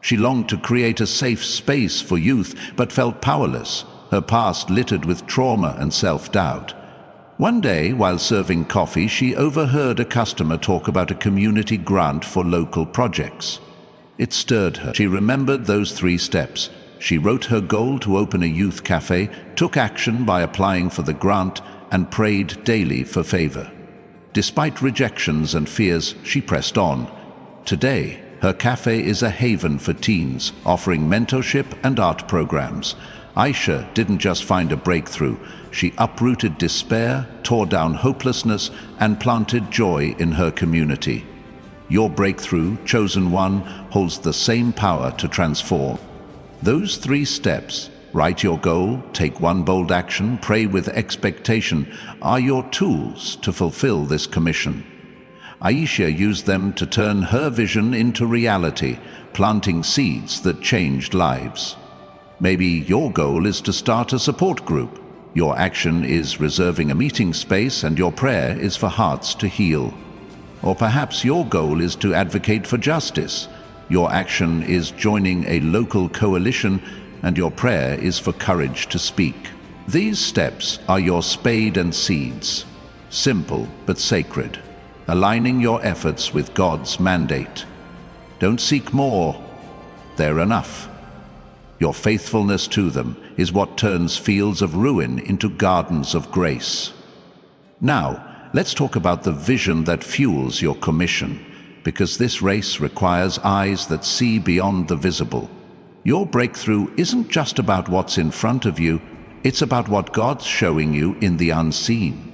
She longed to create a safe space for youth, but felt powerless, her past littered with trauma and self-doubt. One day, while serving coffee, she overheard a customer talk about a community grant for local projects. It stirred her. She remembered those 3 steps. She wrote her goal to open a youth cafe, took action by applying for the grant, and prayed daily for favor. Despite rejections and fears, she pressed on. Today, her cafe is a haven for teens, offering mentorship and art programs. Aisha didn't just find a breakthrough. She uprooted despair, tore down hopelessness, and planted joy in her community. Your breakthrough, chosen one, holds the same power to transform. Those 3 steps, write your goal, take one bold action, pray with expectation, are your tools to fulfill this commission. Aisha used them to turn her vision into reality, planting seeds that changed lives. Maybe your goal is to start a support group. Your action is reserving a meeting space, and your prayer is for hearts to heal. Or perhaps your goal is to advocate for justice. Your action is joining a local coalition, and your prayer is for courage to speak. These steps are your spade and seeds, simple but sacred, aligning your efforts with God's mandate. Don't seek more, they're enough. Your faithfulness to them is what turns fields of ruin into gardens of grace. Now, let's talk about the vision that fuels your commission, because this race requires eyes that see beyond the visible. Your breakthrough isn't just about what's in front of you, it's about what God's showing you in the unseen.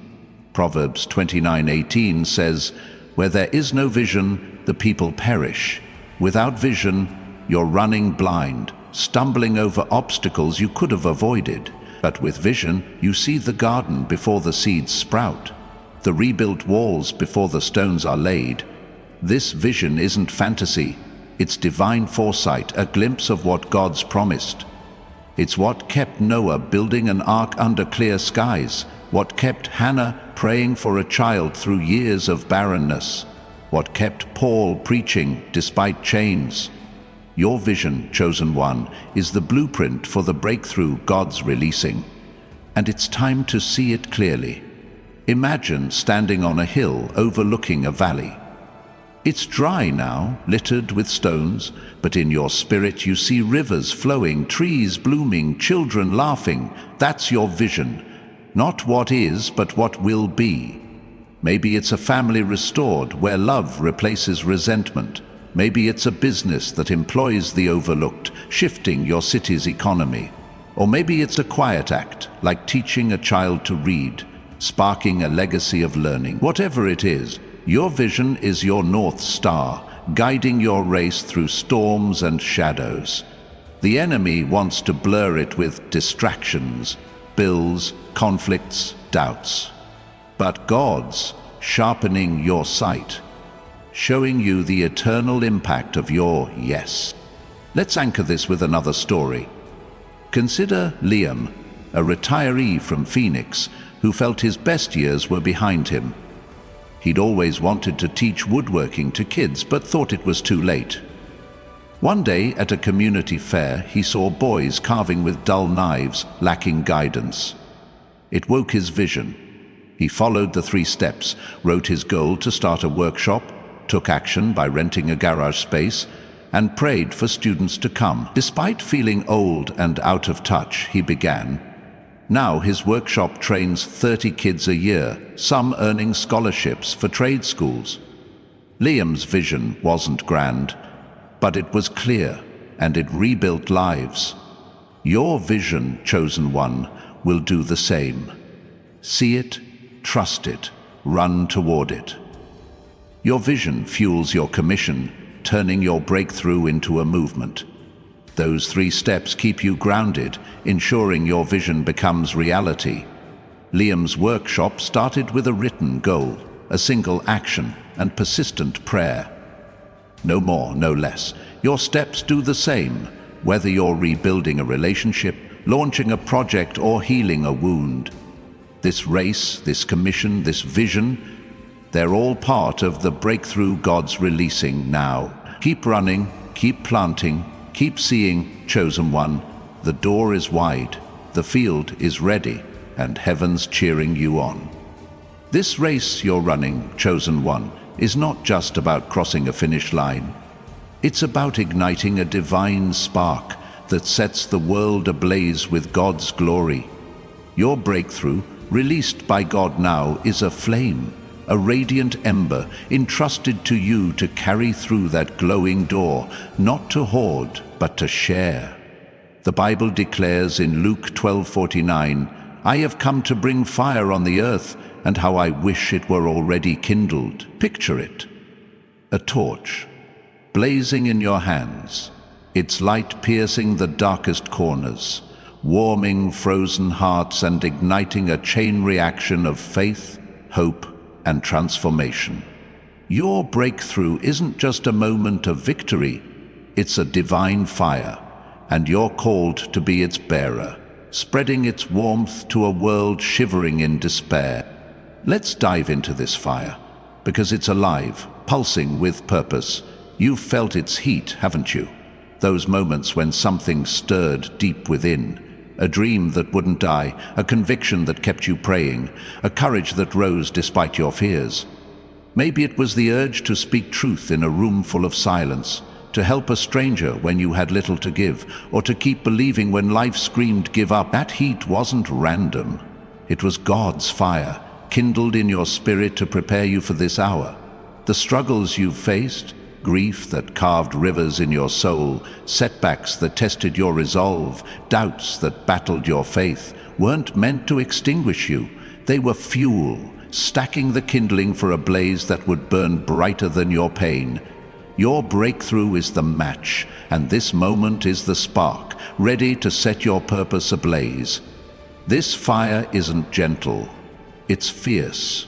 Proverbs 29:18 says, "Where there is no vision, the people perish. Without vision, you're running blind, stumbling over obstacles you could have avoided. But with vision, you see the garden before the seeds sprout, the rebuilt walls before the stones are laid." This vision isn't fantasy, it's divine foresight, a glimpse of what God's promised. It's what kept Noah building an ark under clear skies, what kept Hannah praying for a child through years of barrenness, what kept Paul preaching despite chains. Your vision, chosen one, is the blueprint for the breakthrough God's releasing. And it's time to see it clearly. Imagine standing on a hill overlooking a valley. It's dry now, littered with stones, but in your spirit you see rivers flowing, trees blooming, children laughing. That's your vision. Not what is, but what will be. Maybe it's a family restored where love replaces resentment. Maybe it's a business that employs the overlooked, shifting your city's economy. Or maybe it's a quiet act, like teaching a child to read, sparking a legacy of learning. Whatever it is, your vision is your North Star, guiding your race through storms and shadows. The enemy wants to blur it with distractions, bills, conflicts, doubts. But God's sharpening your sight, showing you the eternal impact of your yes. Let's anchor this with another story. Consider Liam, a retiree from Phoenix who felt his best years were behind him. He'd always wanted to teach woodworking to kids, but thought it was too late. One day at a community fair, he saw boys carving with dull knives, lacking guidance. It woke his vision. He followed the 3 steps, wrote his goal to start a workshop, took action by renting a garage space, and prayed for students to come. Despite feeling old and out of touch, he began. Now his workshop trains 30 kids a year, some earning scholarships for trade schools. Liam's vision wasn't grand, but it was clear, and it rebuilt lives. Your vision, chosen one, will do the same. See it, trust it, run toward it. Your vision fuels your commission, turning your breakthrough into a movement. Those 3 steps keep you grounded, ensuring your vision becomes reality. Liam's workshop started with a written goal, a single action, and persistent prayer. No more, no less. Your steps do the same, whether you're rebuilding a relationship, launching a project, or healing a wound. This race, this commission, this vision, they're all part of the breakthrough God's releasing now. Keep running, keep planting, keep seeing, chosen one. The door is wide, the field is ready, and heaven's cheering you on. This race you're running, chosen one, is not just about crossing a finish line. It's about igniting a divine spark that sets the world ablaze with God's glory. Your breakthrough, released by God now, is a flame, a radiant ember entrusted to you to carry through that glowing door, not to hoard, but to share. The Bible declares in Luke 12:49, "I have come to bring fire on the earth, and how I wish it were already kindled." Picture it. A torch, blazing in your hands, its light piercing the darkest corners, warming frozen hearts and igniting a chain reaction of faith, hope, and transformation. Your breakthrough isn't just a moment of victory, it's a divine fire, and you're called to be its bearer, spreading its warmth to a world shivering in despair. Let's dive into this fire, because it's alive, pulsing with purpose. You've felt its heat, haven't you? Those moments when something stirred deep within. A dream that wouldn't die, a conviction that kept you praying, a courage that rose despite your fears. Maybe it was the urge to speak truth in a room full of silence, to help a stranger when you had little to give, or to keep believing when life screamed give up. That heat wasn't random. It was God's fire, kindled in your spirit to prepare you for this hour. The struggles you've faced, grief that carved rivers in your soul, setbacks that tested your resolve, doubts that battled your faith, weren't meant to extinguish you. They were fuel, stacking the kindling for a blaze that would burn brighter than your pain. Your breakthrough is the match, and this moment is the spark, ready to set your purpose ablaze. This fire isn't gentle, it's fierce,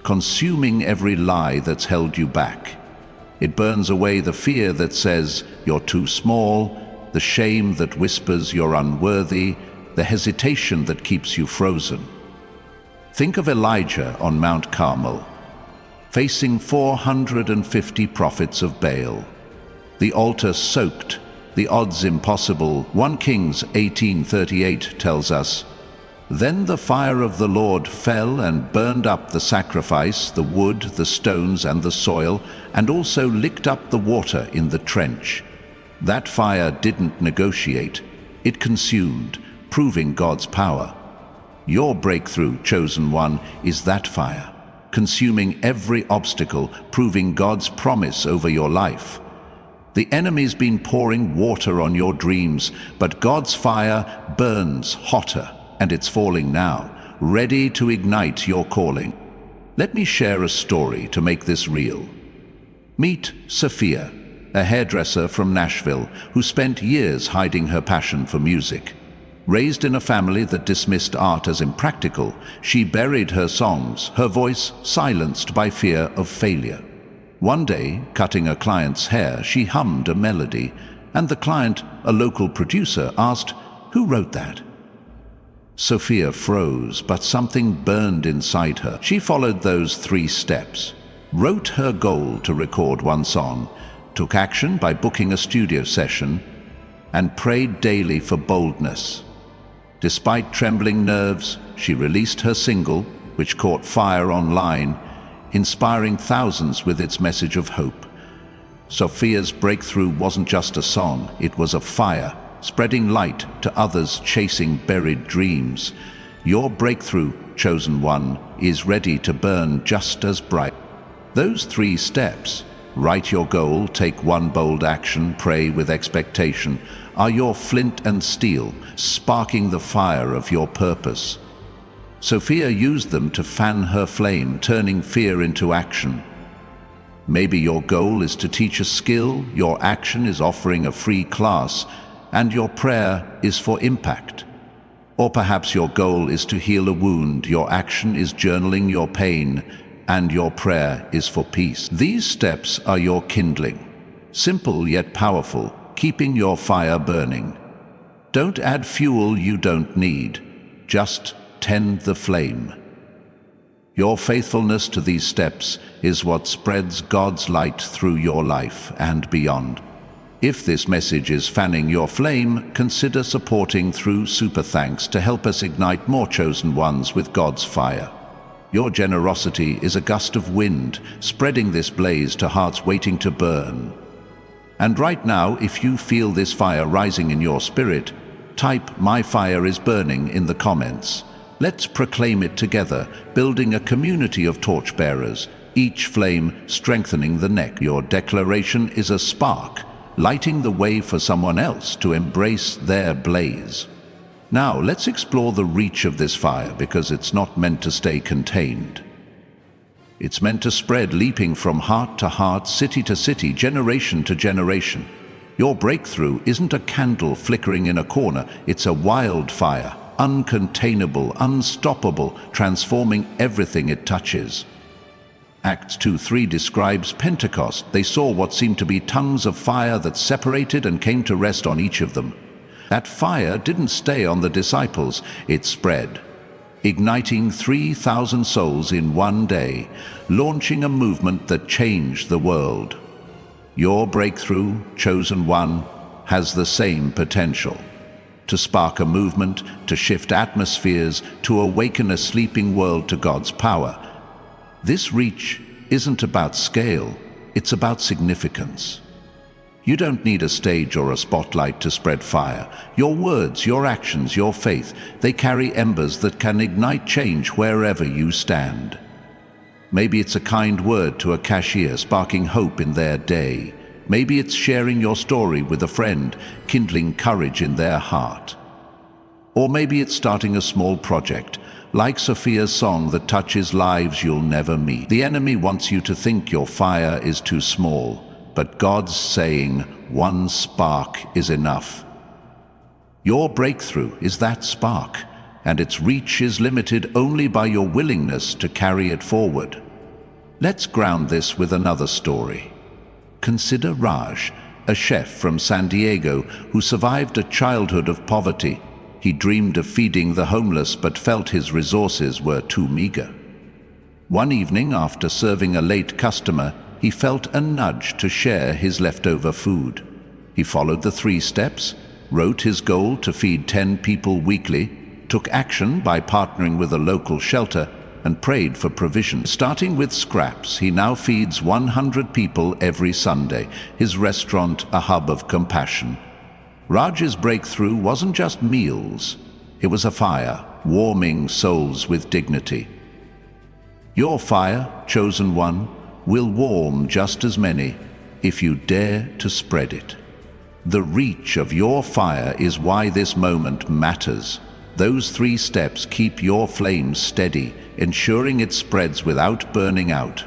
consuming every lie that's held you back. It burns away the fear that says you're too small, the shame that whispers you're unworthy, the hesitation that keeps you frozen. Think of Elijah on Mount Carmel, facing 450 prophets of Baal. The altar soaked, the odds impossible. 1 Kings 18:38 tells us, "Then the fire of the Lord fell and burned up the sacrifice, the wood, the stones, and the soil, and also licked up the water in the trench." That fire didn't negotiate, it consumed, proving God's power. Your breakthrough, chosen one, is that fire, consuming every obstacle, proving God's promise over your life. The enemy's been pouring water on your dreams, but God's fire burns hotter, and it's falling now, ready to ignite your calling. Let me share a story to make this real. Meet Sophia, a hairdresser from Nashville who spent years hiding her passion for music. Raised in a family that dismissed art as impractical, she buried her songs, her voice silenced by fear of failure. One day, cutting a client's hair, she hummed a melody, and the client, a local producer, asked, "Who wrote that?" Sophia froze, but something burned inside her. She followed those 3 steps, wrote her goal to record one song, took action by booking a studio session, and prayed daily for boldness. Despite trembling nerves, she released her single, which caught fire online, inspiring thousands with its message of hope. Sophia's breakthrough wasn't just a song, it was a fire, spreading light to others chasing buried dreams. Your breakthrough, chosen one, is ready to burn just as bright. Those 3 steps, write your goal, take one bold action, pray with expectation, are your flint and steel, sparking the fire of your purpose. Sophia used them to fan her flame, turning fear into action. Maybe your goal is to teach a skill, your action is offering a free class, and your prayer is for impact. Or perhaps your goal is to heal a wound, your action is journaling your pain, and your prayer is for peace. These steps are your kindling, simple yet powerful, keeping your fire burning. Don't add fuel you don't need, just tend the flame. Your faithfulness to these steps is what spreads God's light through your life and beyond. If this message is fanning your flame, consider supporting through Super Thanks to help us ignite more chosen ones with God's fire. Your generosity is a gust of wind, spreading this blaze to hearts waiting to burn. And right now, if you feel this fire rising in your spirit, type "My fire is burning" in the comments. Let's proclaim it together, building a community of torchbearers, each flame strengthening the next. Your declaration is a spark, lighting the way for someone else to embrace their blaze. Now, let's explore the reach of this fire, because it's not meant to stay contained. It's meant to spread, leaping from heart to heart, city to city, generation to generation. Your breakthrough isn't a candle flickering in a corner, it's a wildfire, uncontainable, unstoppable, transforming everything it touches. Acts 2:3 describes Pentecost. They saw what seemed to be tongues of fire that separated and came to rest on each of them. That fire didn't stay on the disciples, it spread, igniting 3,000 souls in one day, launching a movement that changed the world. Your breakthrough, chosen one, has the same potential. To spark a movement, to shift atmospheres, to awaken a sleeping world to God's power. This reach isn't about scale, it's about significance. You don't need a stage or a spotlight to spread fire. Your words, your actions, your faith, they carry embers that can ignite change wherever you stand. Maybe it's a kind word to a cashier, sparking hope in their day. Maybe it's sharing your story with a friend, kindling courage in their heart. Or maybe it's starting a small project, like Sophia's song that touches lives you'll never meet. The enemy wants you to think your fire is too small, but God's saying one spark is enough. Your breakthrough is that spark, and its reach is limited only by your willingness to carry it forward. Let's ground this with another story. Consider Raj, a chef from San Diego who survived a childhood of poverty. He dreamed of feeding the homeless but felt his resources were too meager. One evening, after serving a late customer, he felt a nudge to share his leftover food. He followed the 3 steps, wrote his goal to feed 10 people weekly, took action by partnering with a local shelter, and prayed for provision. Starting with scraps, he now feeds 100 people every Sunday, his restaurant a hub of compassion. Raj's breakthrough wasn't just meals, it was a fire, warming souls with dignity. Your fire, chosen one, will warm just as many if you dare to spread it. The reach of your fire is why this moment matters. Those 3 steps keep your flame steady, ensuring it spreads without burning out.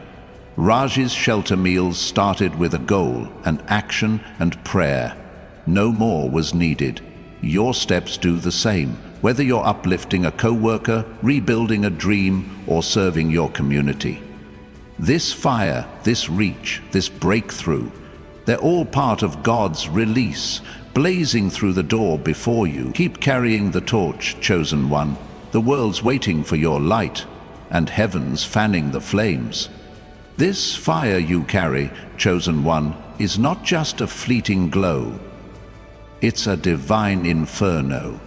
Raj's shelter meals started with a goal, an action, and prayer. No more was needed. Your steps do the same, whether you're uplifting a co-worker, rebuilding a dream, or serving your community. This fire, this reach, this breakthrough, they're all part of God's release, blazing through the door before you. Keep carrying the torch, chosen one. The world's waiting for your light, and heaven's fanning the flames. This fire you carry, chosen one, is not just a fleeting glow. It's a divine inferno,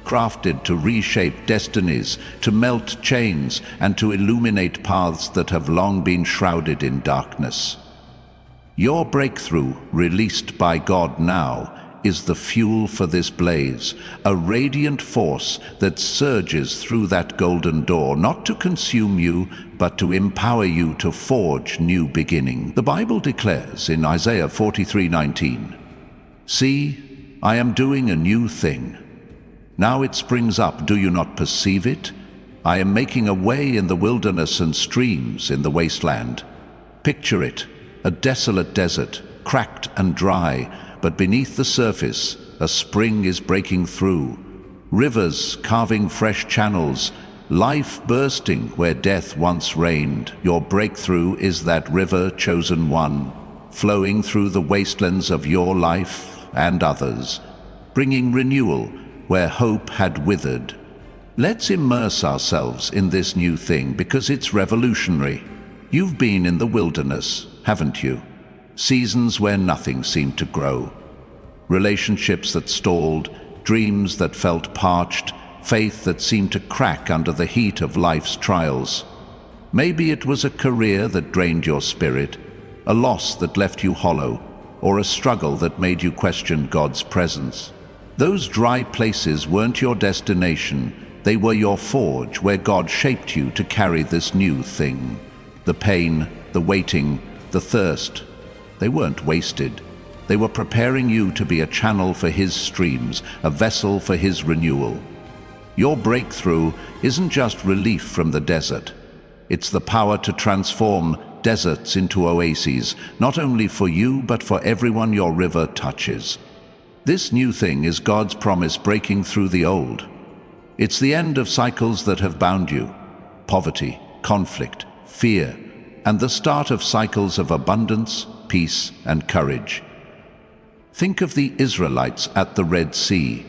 crafted to reshape destinies, to melt chains, and to illuminate paths that have long been shrouded in darkness. Your breakthrough, released by God now, is the fuel for this blaze, a radiant force that surges through that golden door, not to consume you, but to empower you to forge new beginning. The Bible declares in Isaiah 43:19, "See, I am doing a new thing. Now it springs up, do you not perceive it? I am making a way in the wilderness and streams in the wasteland." Picture it, a desolate desert, cracked and dry, but beneath the surface, a spring is breaking through. Rivers carving fresh channels, life bursting where death once reigned. Your breakthrough is that river, chosen one, flowing through the wastelands of your life and others, bringing renewal where hope had withered. Let's immerse ourselves in this new thing because it's revolutionary. You've been in the wilderness, haven't you? Seasons where nothing seemed to grow. Relationships that stalled, dreams that felt parched, faith that seemed to crack under the heat of life's trials. Maybe it was a career that drained your spirit, a loss that left you hollow, or a struggle that made you question God's presence. Those dry places weren't your destination, they were your forge where God shaped you to carry this new thing. The pain, the waiting, the thirst, they weren't wasted. They were preparing you to be a channel for His streams, a vessel for His renewal. Your breakthrough isn't just relief from the desert. It's the power to transform deserts into oases, not only for you but for everyone your river touches. This new thing is God's promise breaking through the old. It's the end of cycles that have bound you, poverty, conflict, fear, and the start of cycles of abundance, peace, and courage. Think of the Israelites at the Red Sea,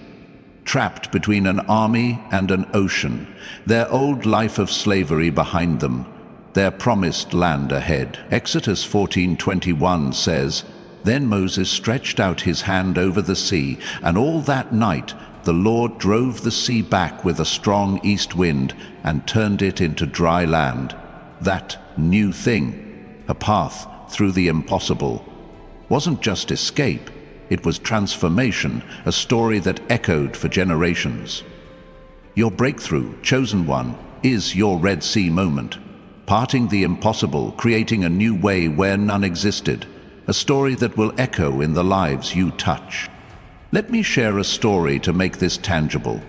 trapped between an army and an ocean, their old life of slavery behind them, their promised land ahead. Exodus 14:21 says, "Then Moses stretched out his hand over the sea, and all that night the Lord drove the sea back with a strong east wind and turned it into dry land." That new thing, a path through the impossible, wasn't just escape, it was transformation, a story that echoed for generations. Your breakthrough, chosen one, is your Red Sea moment, parting the impossible, creating a new way where none existed, a story that will echo in the lives you touch. Let me share a story to make this tangible.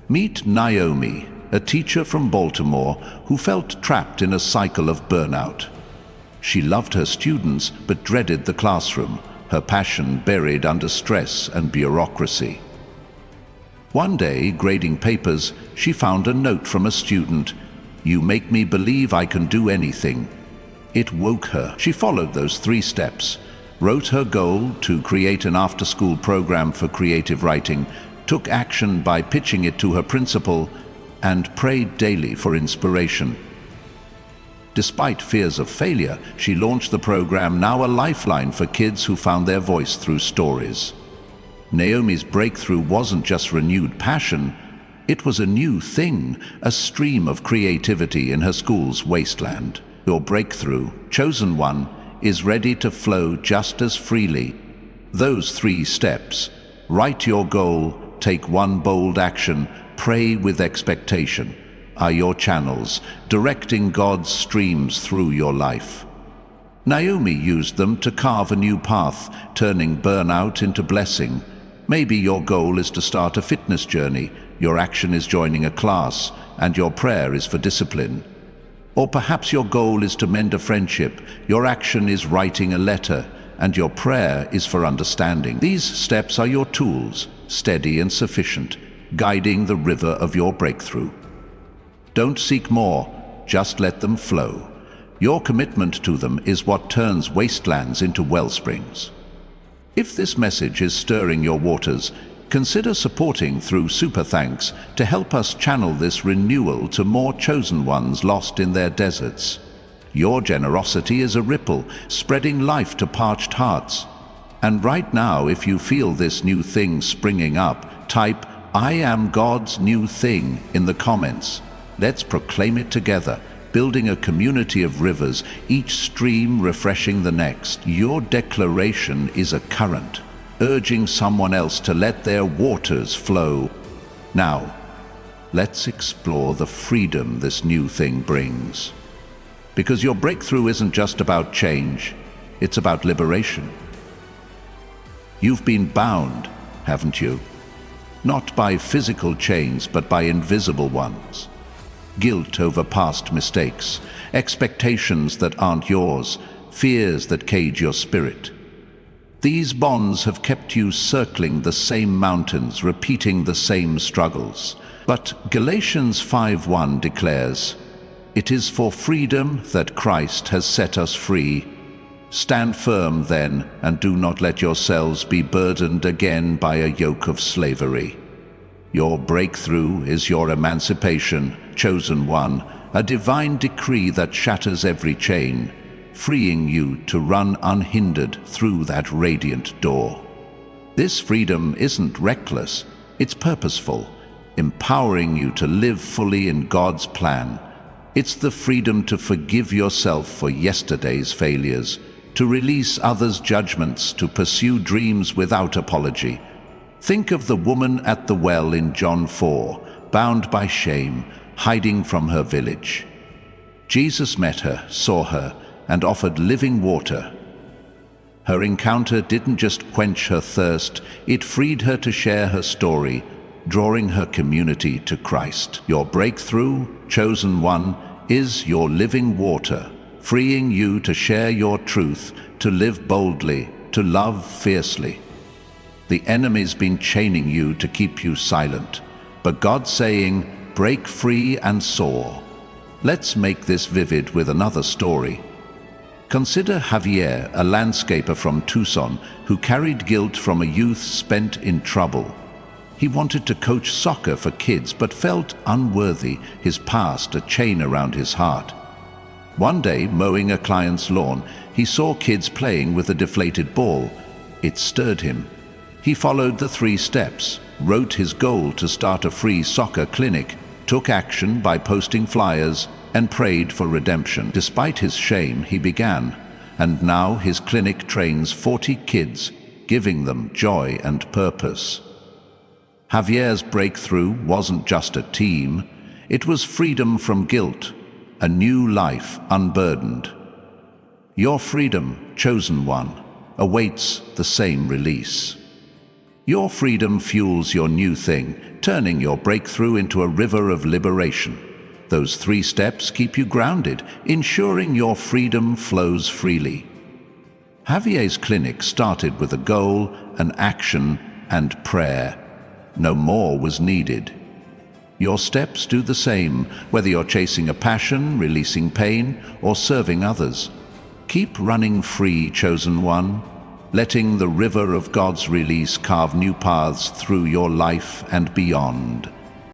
Meet Naomi, a teacher from Baltimore who felt trapped in a cycle of burnout. She loved her students but dreaded the classroom, her passion buried under stress and bureaucracy. One day, grading papers, she found a note from a student, "You make me believe I can do anything." It woke her. She followed those 3 steps, wrote her goal to create an after-school program for creative writing, took action by pitching it to her principal, and prayed daily for inspiration. Despite fears of failure, she launched the program, now a lifeline for kids who found their voice through stories. Naomi's breakthrough wasn't just renewed passion, it was a new thing, a stream of creativity in her school's wasteland. Your breakthrough, chosen one, is ready to flow just as freely. Those 3 steps: write your goal, take one bold action, pray with expectation, are your channels, directing God's streams through your life. Naomi used them to carve a new path, turning burnout into blessing. Maybe your goal is to start a fitness journey, your action is joining a class, and your prayer is for discipline. Or perhaps your goal is to mend a friendship, your action is writing a letter, and your prayer is for understanding. These steps are your tools, steady and sufficient, guiding the river of your breakthrough. Don't seek more, just let them flow. Your commitment to them is what turns wastelands into wellsprings. If this message is stirring your waters, consider supporting through Super Thanks to help us channel this renewal to more chosen ones lost in their deserts. Your generosity is a ripple, spreading life to parched hearts. And right now, if you feel this new thing springing up, type "I am God's new thing" in the comments. Let's proclaim it together, building a community of rivers, each stream refreshing the next. Your declaration is a current, urging someone else to let their waters flow. Now, let's explore the freedom this new thing brings. Because your breakthrough isn't just about change, it's about liberation. You've been bound, haven't you? Not by physical chains, but by invisible ones. Guilt over past mistakes, expectations that aren't yours, fears that cage your spirit. These bonds have kept you circling the same mountains, repeating the same struggles. But Galatians 5:1 declares, "It is for freedom that Christ has set us free. Stand firm then, and do not let yourselves be burdened again by a yoke of slavery." Your breakthrough is your emancipation, chosen one, a divine decree that shatters every chain, freeing you to run unhindered through that radiant door. This freedom isn't reckless, it's purposeful, empowering you to live fully in God's plan. It's the freedom to forgive yourself for yesterday's failures, to release others' judgments, to pursue dreams without apology. Think of the woman at the well in John 4, bound by shame, hiding from her village. Jesus met her, saw her, and offered living water. Her encounter didn't just quench her thirst, it freed her to share her story, drawing her community to Christ. Your breakthrough, chosen one, is your living water, freeing you to share your truth, to live boldly, to love fiercely. The enemy's been chaining you to keep you silent, but God's saying, break free and soar. Let's make this vivid with another story. Consider Javier, a landscaper from Tucson who carried guilt from a youth spent in trouble. He wanted to coach soccer for kids but felt unworthy, his past a chain around his heart. One day, mowing a client's lawn, he saw kids playing with a deflated ball. It stirred him. He followed the 3 steps, wrote his goal to start a free soccer clinic, took action by posting flyers, and prayed for redemption. Despite his shame, he began, and now his clinic trains 40 kids, giving them joy and purpose. Javier's breakthrough wasn't just a team, it was freedom from guilt, a new life unburdened. Your freedom, chosen one, awaits the same release. Your freedom fuels your new thing, turning your breakthrough into a river of liberation. Those 3 steps keep you grounded, ensuring your freedom flows freely. Javier's clinic started with a goal, an action, and prayer. No more was needed. Your steps do the same, whether you're chasing a passion, releasing pain, or serving others. Keep running free, chosen one, letting the river of God's release carve new paths through your life and beyond.